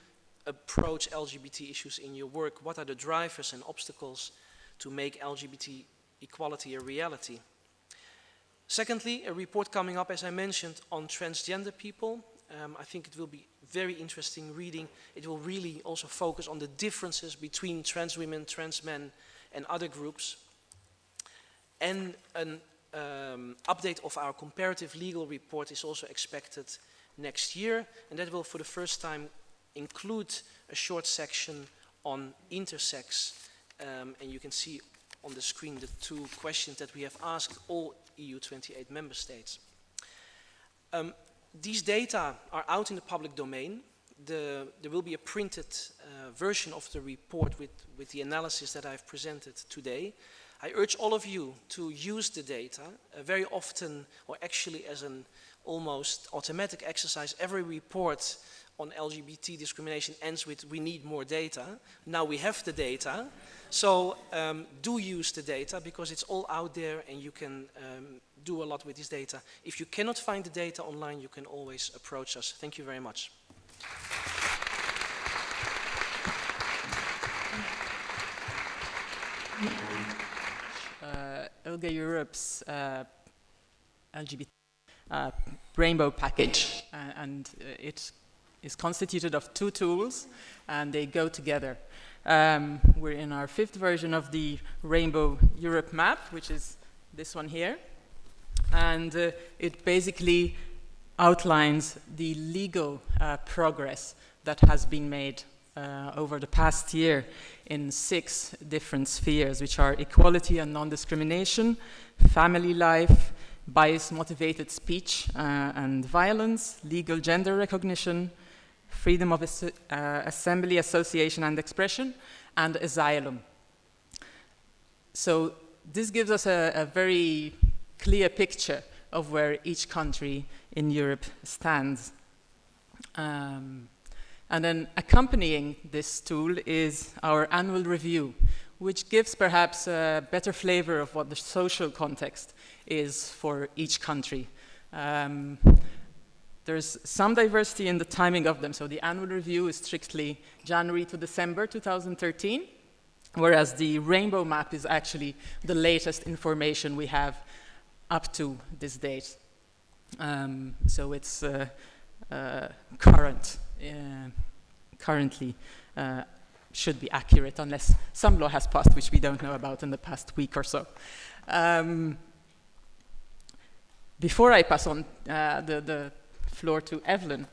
approach LGBT issues in your work, what are the drivers and obstacles to make LGBT equality a reality. Secondly, a report coming up, as I mentioned, on transgender people. I think it will be very interesting reading. It will really also focus on the differences between trans women, trans men, and other groups. And an update of our comparative legal report is also expected next year, and that will for the first time include a short section on intersex. And you can see on the screen the 2 questions that we have asked all EU 28 member states. These data are out in the public domain. There will be a printed version of the report with the analysis that I've presented today. I urge all of you to use the data. Very often, or actually as an almost automatic exercise, every report on LGBT discrimination ends with "we need more data." Now we have the data, so do use the data because it's all out there and you can do a lot with this data. If you cannot find the data online, you can always approach us. Thank you very much. ILGA Europe's LGBT rainbow package, and it is constituted of 2 tools, and they go together. We're in our 5th version of the Rainbow Europe map, which is this one here, and it basically outlines the legal progress that has been made over the past year in 6 different spheres, which are equality and non-discrimination, family life, bias-motivated speech and violence, legal gender recognition, freedom of assembly, association and expression, and asylum. So this gives us a very clear picture of where each country in Europe stands. And then accompanying this tool is our annual review, which gives perhaps a better flavor of what the social context is for each country. There's some diversity in the timing of them. So the annual review is strictly January to December 2013, whereas the rainbow map is actually the latest information we have up to this date. So it's currently should be accurate unless some law has passed, which we don't know about in the past week or so. Before I pass on the floor to Evelyn,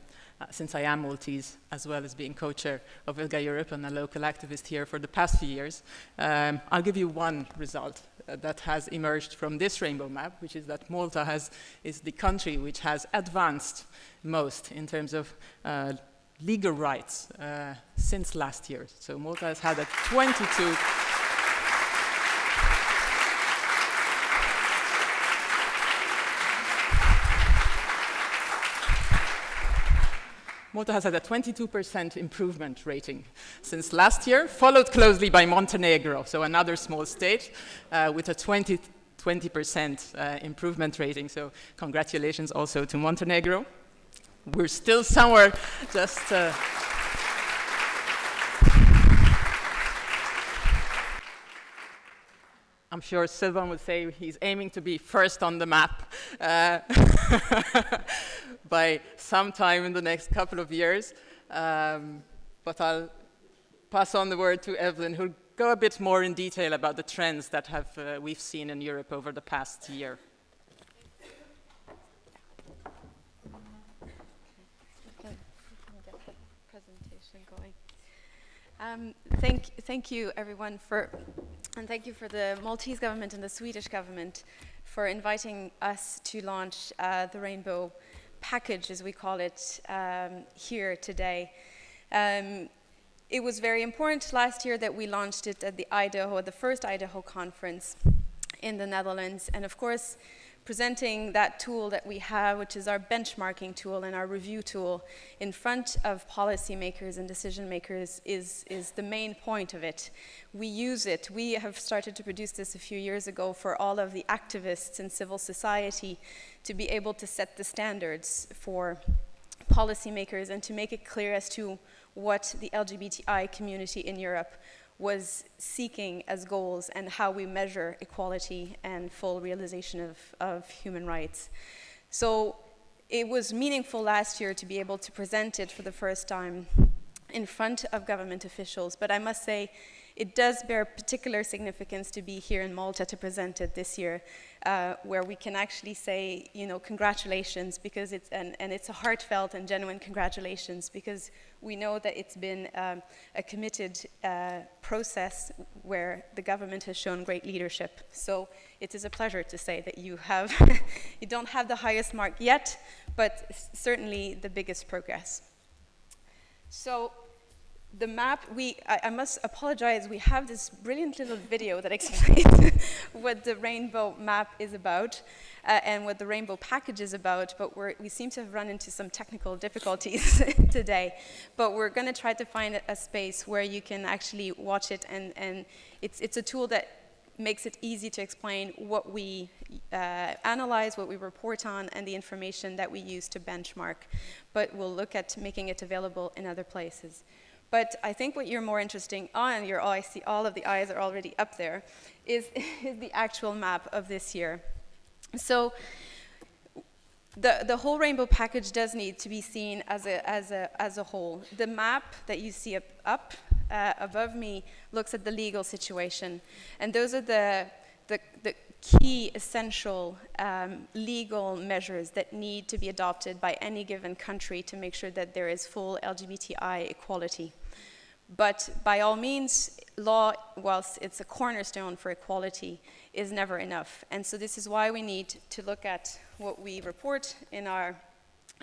since I am Maltese, as well as being co-chair of ILGA Europe and a local activist here for the past few years, I'll give you one result that has emerged from this rainbow map, which is that Malta is the country which has advanced most in terms of legal rights since last year. So Malta has had a 22... Malta has had a 22% improvement rating since last year, followed closely by Montenegro, so another small state with a 20% improvement rating. So congratulations also to Montenegro. We're still somewhere just... I'm sure Sylvain would say he's aiming to be first on the map by sometime in the next couple of years. But I'll pass on the word to Evelyn, who'll go a bit more in detail about the trends that we've seen in Europe over the past year. Thank you, everyone, and thank you for the Maltese government and the Swedish government for inviting us to launch the Rainbow Package, as we call it, here today. It was very important last year that we launched it at the IDAHO, the first IDAHO conference in the Netherlands, and of course, presenting that tool that we have, which is our benchmarking tool and our review tool, in front of policymakers and decision makers is the main point of it. We use it. We have started to produce this a few years ago for all of the activists in civil society to be able to set the standards for policymakers and to make it clear as to what the LGBTI community in Europe was seeking as goals and how we measure equality and full realization of human rights. So it was meaningful last year to be able to present it for the first time in front of government officials, but I must say it does bear particular significance to be here in Malta to present it this year, where we can actually say, you know, congratulations, because and it's a heartfelt and genuine congratulations, because we know that it's been a committed process where the government has shown great leadership. So it is a pleasure to say that you have, you don't have the highest mark yet, but certainly the biggest progress. So the map, I must apologize, we have this brilliant little video that explains what the rainbow map is about and what the rainbow package is about, but we seem to have run into some technical difficulties today. But we're going to try to find a space where you can actually watch it, and it's a tool that makes it easy to explain what we analyze, what we report on, and the information that we use to benchmark. But we'll look at making it available in other places. But I think what you're more interested on, I see all of the eyes are already up there, is the actual map of this year. So the whole rainbow package does need to be seen as a whole. The map that you see up above me looks at the legal situation, and those are the key essential legal measures that need to be adopted by any given country to make sure that there is full LGBTI equality. But by all means, law, whilst it's a cornerstone for equality, is never enough. And so this is why we need to look at what we report in our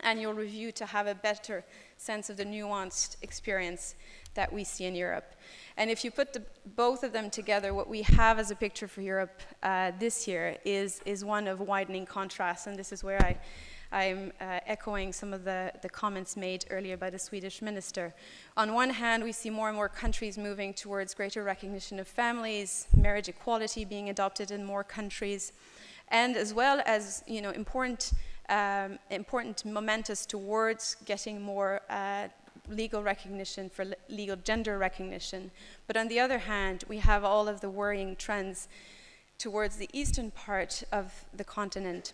annual review to have a better sense of the nuanced experience that we see in Europe. And if you put both of them together, what we have as a picture for Europe this year is one of widening contrast, and this is where I'm echoing some of the comments made earlier by the Swedish minister. On one hand, we see more and more countries moving towards greater recognition of families, marriage equality being adopted in more countries, and as well as, you know, important momentous towards getting more legal recognition for legal gender recognition. But on the other hand, we have all of the worrying trends towards the eastern part of the continent,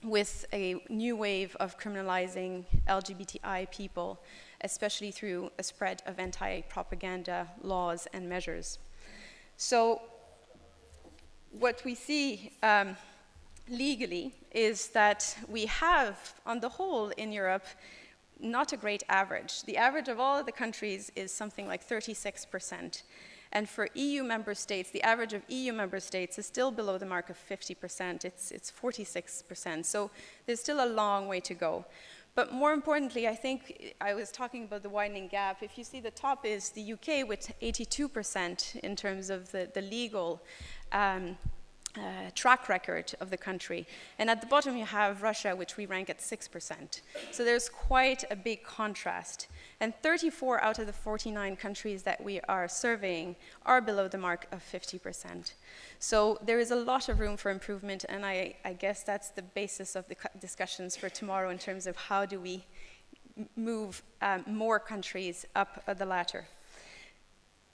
with a new wave of criminalizing LGBTI people, especially through a spread of anti-propaganda laws and measures. So what we see legally is that we have, on the whole in Europe, not a great average. The average of all of the countries is something like 36%. And for EU member states, the average of EU member states is still below the mark of 50%. It's 46%. So there's still a long way to go. But more importantly, I think I was talking about the widening gap. If you see, the top is the UK with 82% in terms of the legal track record of the country. And at the bottom you have Russia, which we rank at 6%. So there's quite a big contrast. And 34 out of the 49 countries that we are surveying are below the mark of 50%. So there is a lot of room for improvement, and I guess that's the basis of the discussions for tomorrow in terms of how do we move more countries up the ladder.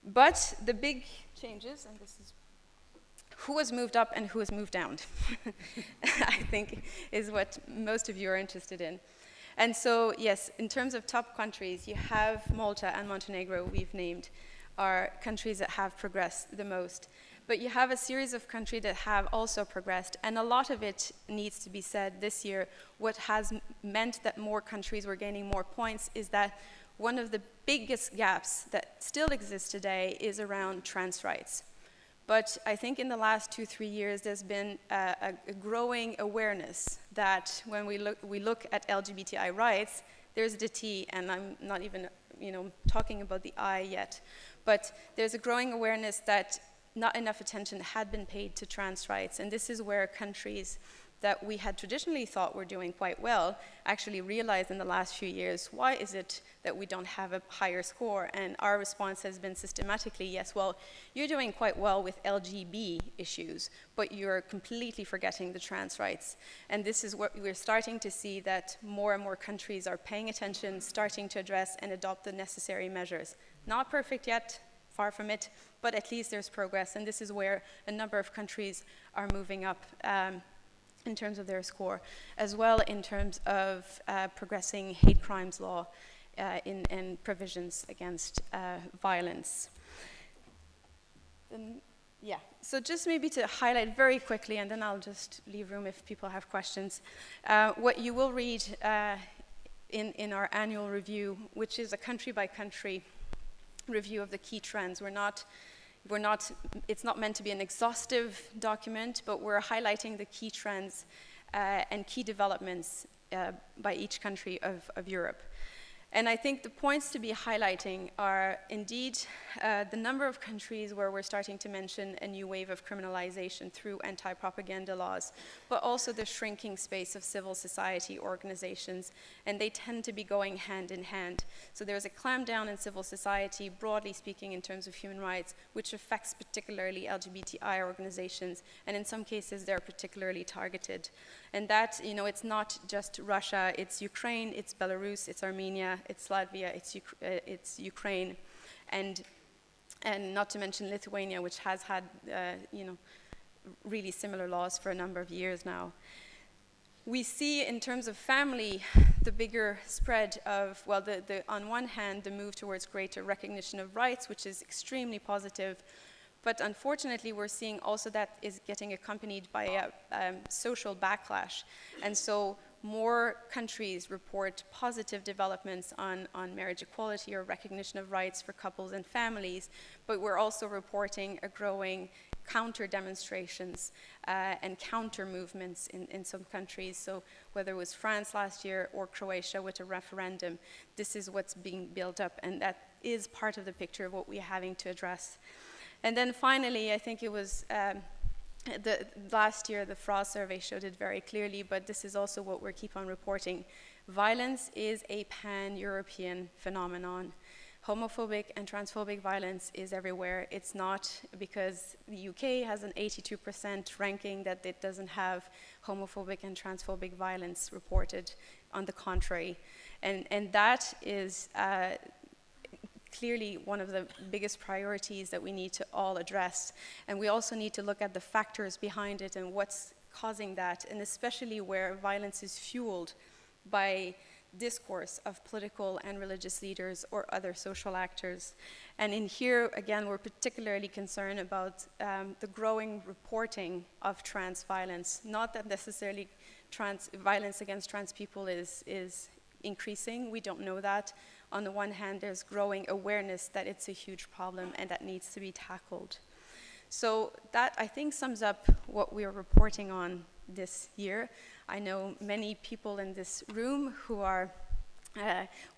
But the big changes, and this is who has moved up and who has moved down, I think is what most of you are interested in. And so, yes, in terms of top countries, you have Malta and Montenegro, we've named, are countries that have progressed the most. But you have a series of countries that have also progressed, and a lot of it needs to be said this year. What has meant that more countries were gaining more points is that one of the biggest gaps that still exists today is around trans rights. But I think in the last 2-3 years, there's been a growing awareness that when we look at LGBTI rights, there's the T, and I'm not even talking about the I yet, but there's a growing awareness that not enough attention had been paid to trans rights, and this is where countries that we had traditionally thought were doing quite well actually realized in the last few years, why is it that we don't have a higher score? And our response has been systematically, yes, well, you're doing quite well with LGB issues, but you're completely forgetting the trans rights. And this is what we're starting to see, that more and more countries are paying attention, starting to address and adopt the necessary measures. Not perfect yet, far from it, but at least there's progress, and this is where a number of countries are moving up in terms of their score, as well in terms of progressing hate crimes law and provisions against violence. Yeah, so just maybe to highlight very quickly, and then I'll just leave room if people have questions. What you will read in our annual review, which is a country-by-country review of the key trends. It's not meant to be an exhaustive document, but we're highlighting the key trends and key developments by each country of Europe. And I think the points to be highlighting are indeed the number of countries where we're starting to mention a new wave of criminalization through anti-propaganda laws, but also the shrinking space of civil society organizations, and they tend to be going hand in hand. So there's a clampdown in civil society, broadly speaking, in terms of human rights, which affects particularly LGBTI organizations, and in some cases they're particularly targeted. And that, you know, it's not just Russia, it's Ukraine, it's Belarus, it's Armenia, it's Latvia, it's Ukraine, and not to mention Lithuania, which has had, you know, really similar laws for a number of years now. We see in terms of family, the bigger spread of, well, on one hand, the move towards greater recognition of rights, which is extremely positive, but unfortunately, we're seeing also that is getting accompanied by a social backlash. And so more countries report positive developments on marriage equality or recognition of rights for couples and families, but we're also reporting a growing counter demonstrations and counter movements in some countries. So whether it was France last year or Croatia with a referendum, this is what's being built up, and that is part of the picture of what we're having to address. And then finally, I think it was last year, the FRA survey showed it very clearly, but this is also what we keep on reporting. Violence is a pan-European phenomenon. Homophobic and transphobic violence is everywhere. It's not because the UK has an 82% ranking that it doesn't have homophobic and transphobic violence reported. On the contrary. And that is clearly one of the biggest priorities that we need to all address. And we also need to look at the factors behind it and what's causing that, and especially where violence is fueled by discourse of political and religious leaders or other social actors. And in here, again, we're particularly concerned about the growing reporting of trans violence. Not that necessarily violence against trans people is increasing, we don't know that. On the one hand, there's growing awareness that it's a huge problem and that needs to be tackled. So that, I think, sums up what we are reporting on this year. I know many people in this room who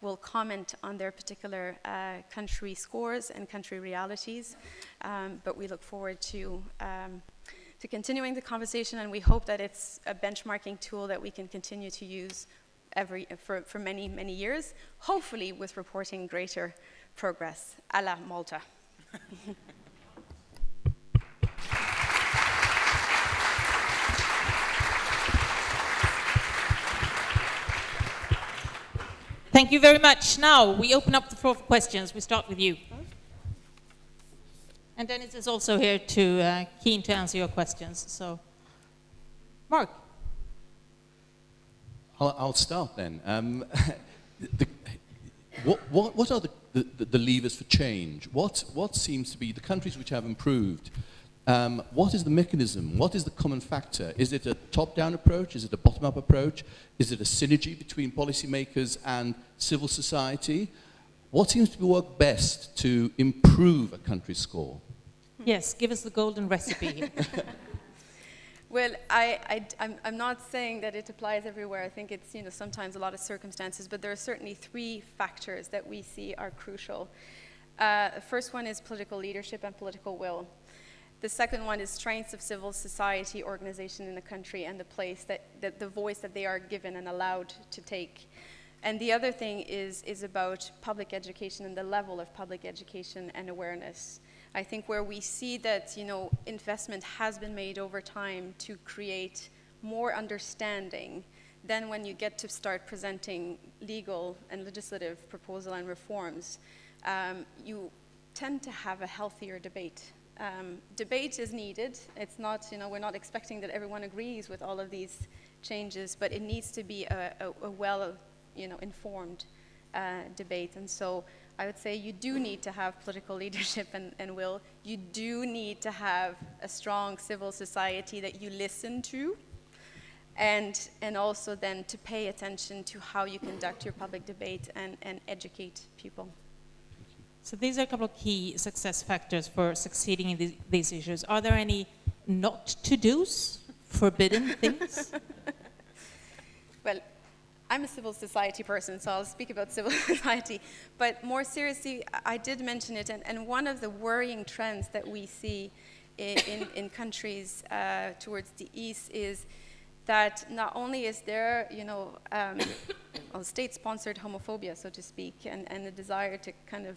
will comment on their particular country scores and country realities, but we look forward to continuing the conversation, and we hope that it's a benchmarking tool that we can continue to use for many, many years, hopefully with reporting greater progress, a la Malta. Thank you very much. Now, we open up the floor for questions. We start with you. And Dennis is also here keen to answer your questions. So, Mark. I'll start then. What are the levers for change? What seems to be the countries which have improved? What is the mechanism? What is the common factor? Is it a top-down approach? Is it a bottom-up approach? Is it a synergy between policymakers and civil society? What seems to work best to improve a country's score? Yes, give us the golden recipe. Well, I'm not saying that it applies everywhere. I think it's, sometimes a lot of circumstances, but there are certainly three factors that we see are crucial. The first one is political leadership and political will. The second one is strengths of civil society organization in the country and the place that the voice that they are given and allowed to take. And the other thing is about public education and the level of public education and awareness. I think where we see that, investment has been made over time to create more understanding, then when you get to start presenting legal and legislative proposal and reforms, you tend to have a healthier debate. Debate is needed. It's not, we're not expecting that everyone agrees with all of these changes, but it needs to be a well, informed debate. And so I would say you do need to have political leadership and will. You do need to have a strong civil society that you listen to, and also then to pay attention to how you conduct your public debate and educate people. So these are a couple of key success factors for succeeding in these issues. Are there any not to-dos, forbidden things? Well, I'm a civil society person, so I'll speak about civil society. But more seriously, I did mention it, and one of the worrying trends that we see in countries towards the east is that not only is there, state-sponsored homophobia, so to speak, and the desire to kind of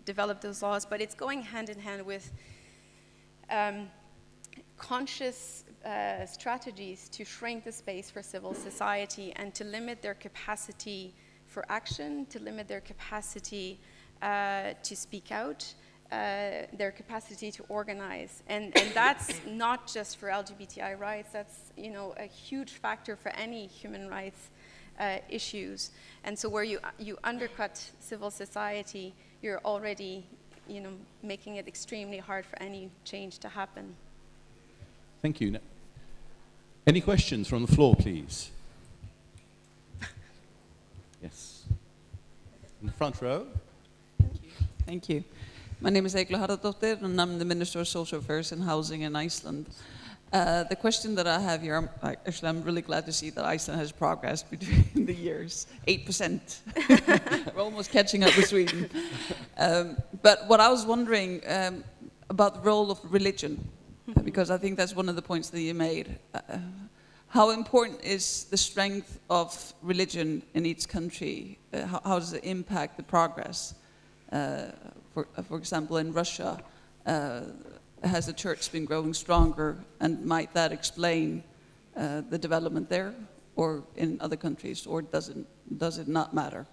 develop those laws, but it's going hand in hand with conscious strategies to shrink the space for civil society and to limit their capacity for action, to limit their capacity to speak out, their capacity to organize. And that's not just for LGBTI rights, that's a huge factor for any human rights issues. And so where you undercut civil society, you're already making it extremely hard for any change to happen. Thank you. Any questions from the floor, please? Yes. In the front row. Thank you. My name is Egla Haraldóttir, and I'm the Minister of Social Affairs and Housing in Iceland. The question that I have here, I'm really glad to see that Iceland has progressed between the years. 8%. We're almost catching up with Sweden. But what I was wondering about the role of religion, because I think that's one of the points that you made. How important is the strength of religion in each country? How does it impact the progress? For example, in Russia, has the church been growing stronger, and might that explain the development there, or in other countries, or does it not matter?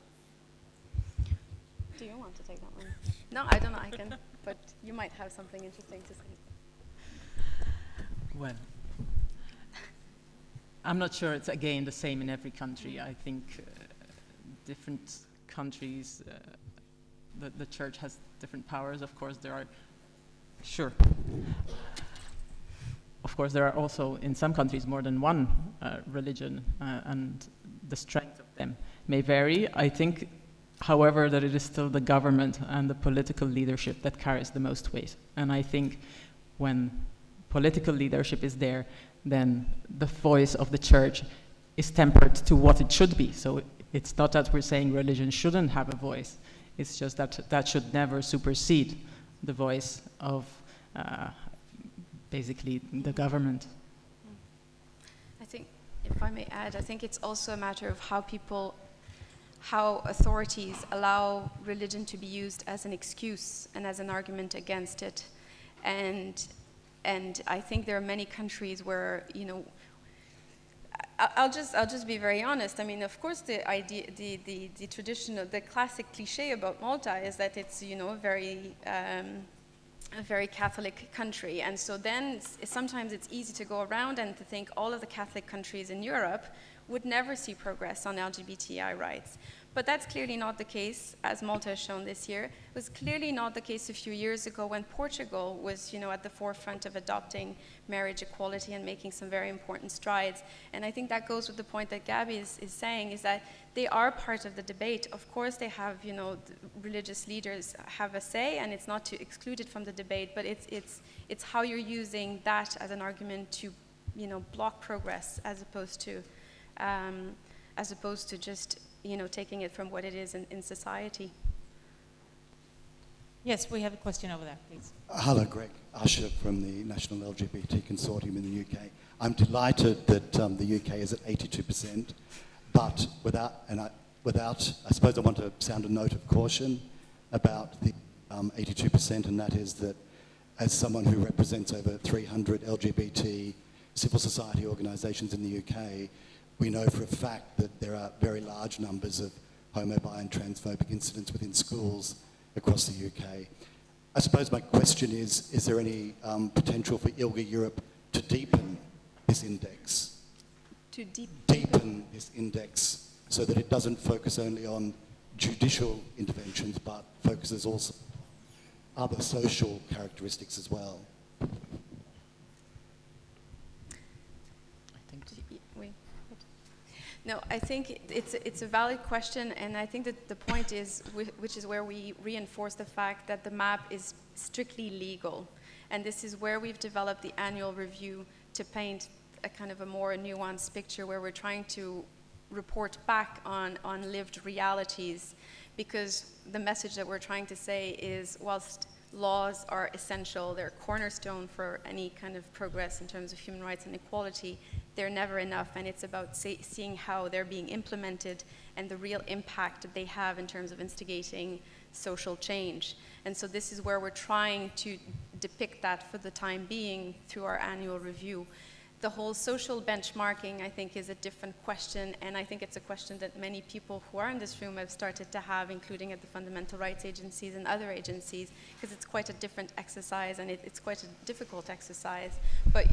Do you want to take that one? No, I don't know. I can, but you might have something interesting to say. Well, I'm not sure it's again the same in every country. I think different countries, the church has different powers. Of course, there are. Sure. Of course, there are also in some countries more than one religion, and the strength of them may vary. I think, however, that it is still the government and the political leadership that carries the most weight. And I think when political leadership is there, then the voice of the church is tempered to what it should be. So it's not that we're saying religion shouldn't have a voice. It's just that that should never supersede the voice of basically the government. I think, if I may add, I think it's also a matter of how authorities allow religion to be used as an excuse and as an argument against it. And I think there are many countries where, I'll just be very honest. I mean, of course, the idea, the traditional, the classic cliche about Malta is that it's, a very Catholic country. And so then sometimes it's easy to go around and to think all of the Catholic countries in Europe would never see progress on LGBTI rights. But that's clearly not the case, as Malta has shown this year. It was clearly not the case a few years ago when Portugal was, at the forefront of adopting marriage equality and making some very important strides. And I think that goes with the point that Gabby is saying, is that they are part of the debate. Of course, they have, the religious leaders have a say, and it's not to exclude it from the debate, but it's how you're using that as an argument to, block progress, as opposed to just, taking it from what it is in society. Yes, we have a question over there, please. Hello, Greg Usher from the National LGBT Consortium in the UK. I'm delighted that the UK is at 82%, but without, I suppose I want to sound a note of caution about the 82%, and that is that as someone who represents over 300 LGBT civil society organisations in the UK, we know for a fact that there are very large numbers of homo, bi and transphobic incidents within schools across the UK. I suppose my question is there any potential for ILGA Europe to deepen this index? To Deepen this index so that it doesn't focus only on judicial interventions, but focuses also on other social characteristics as well. No, I think it's a valid question, and I think that the point is, which is where we reinforce the fact that the map is strictly legal, and this is where we've developed the annual review to paint a kind of a more nuanced picture where we're trying to report back on lived realities, because the message that we're trying to say is, whilst laws are essential, they're a cornerstone for any kind of progress in terms of human rights and equality, they're never enough, and it's about seeing how they're being implemented and the real impact that they have in terms of instigating social change. And so this is where we're trying to depict that for the time being through our annual review. The whole social benchmarking, I think, is a different question, and I think it's a question that many people who are in this room have started to have, including at the fundamental rights agencies and other agencies, because it's quite a different exercise, and it's quite a difficult exercise. But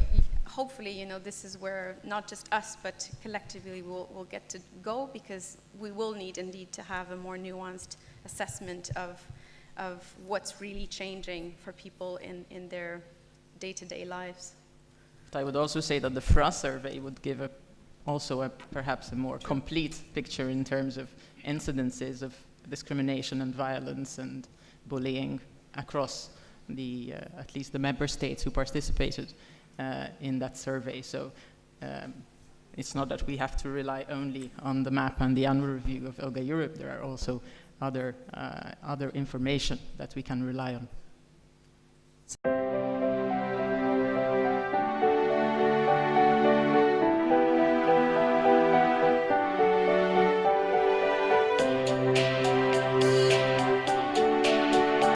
hopefully, you know, this is where not just us, but collectively we'll get to go, because we will need indeed to have a more nuanced assessment of what's really changing for people in their day-to-day lives. I would also say that the FRA survey would give perhaps a more complete picture in terms of incidences of discrimination and violence and bullying across at least the member states who participated in that survey. So it's not that we have to rely only on the map and the annual review of ILGA Europe. There are also other information that we can rely on.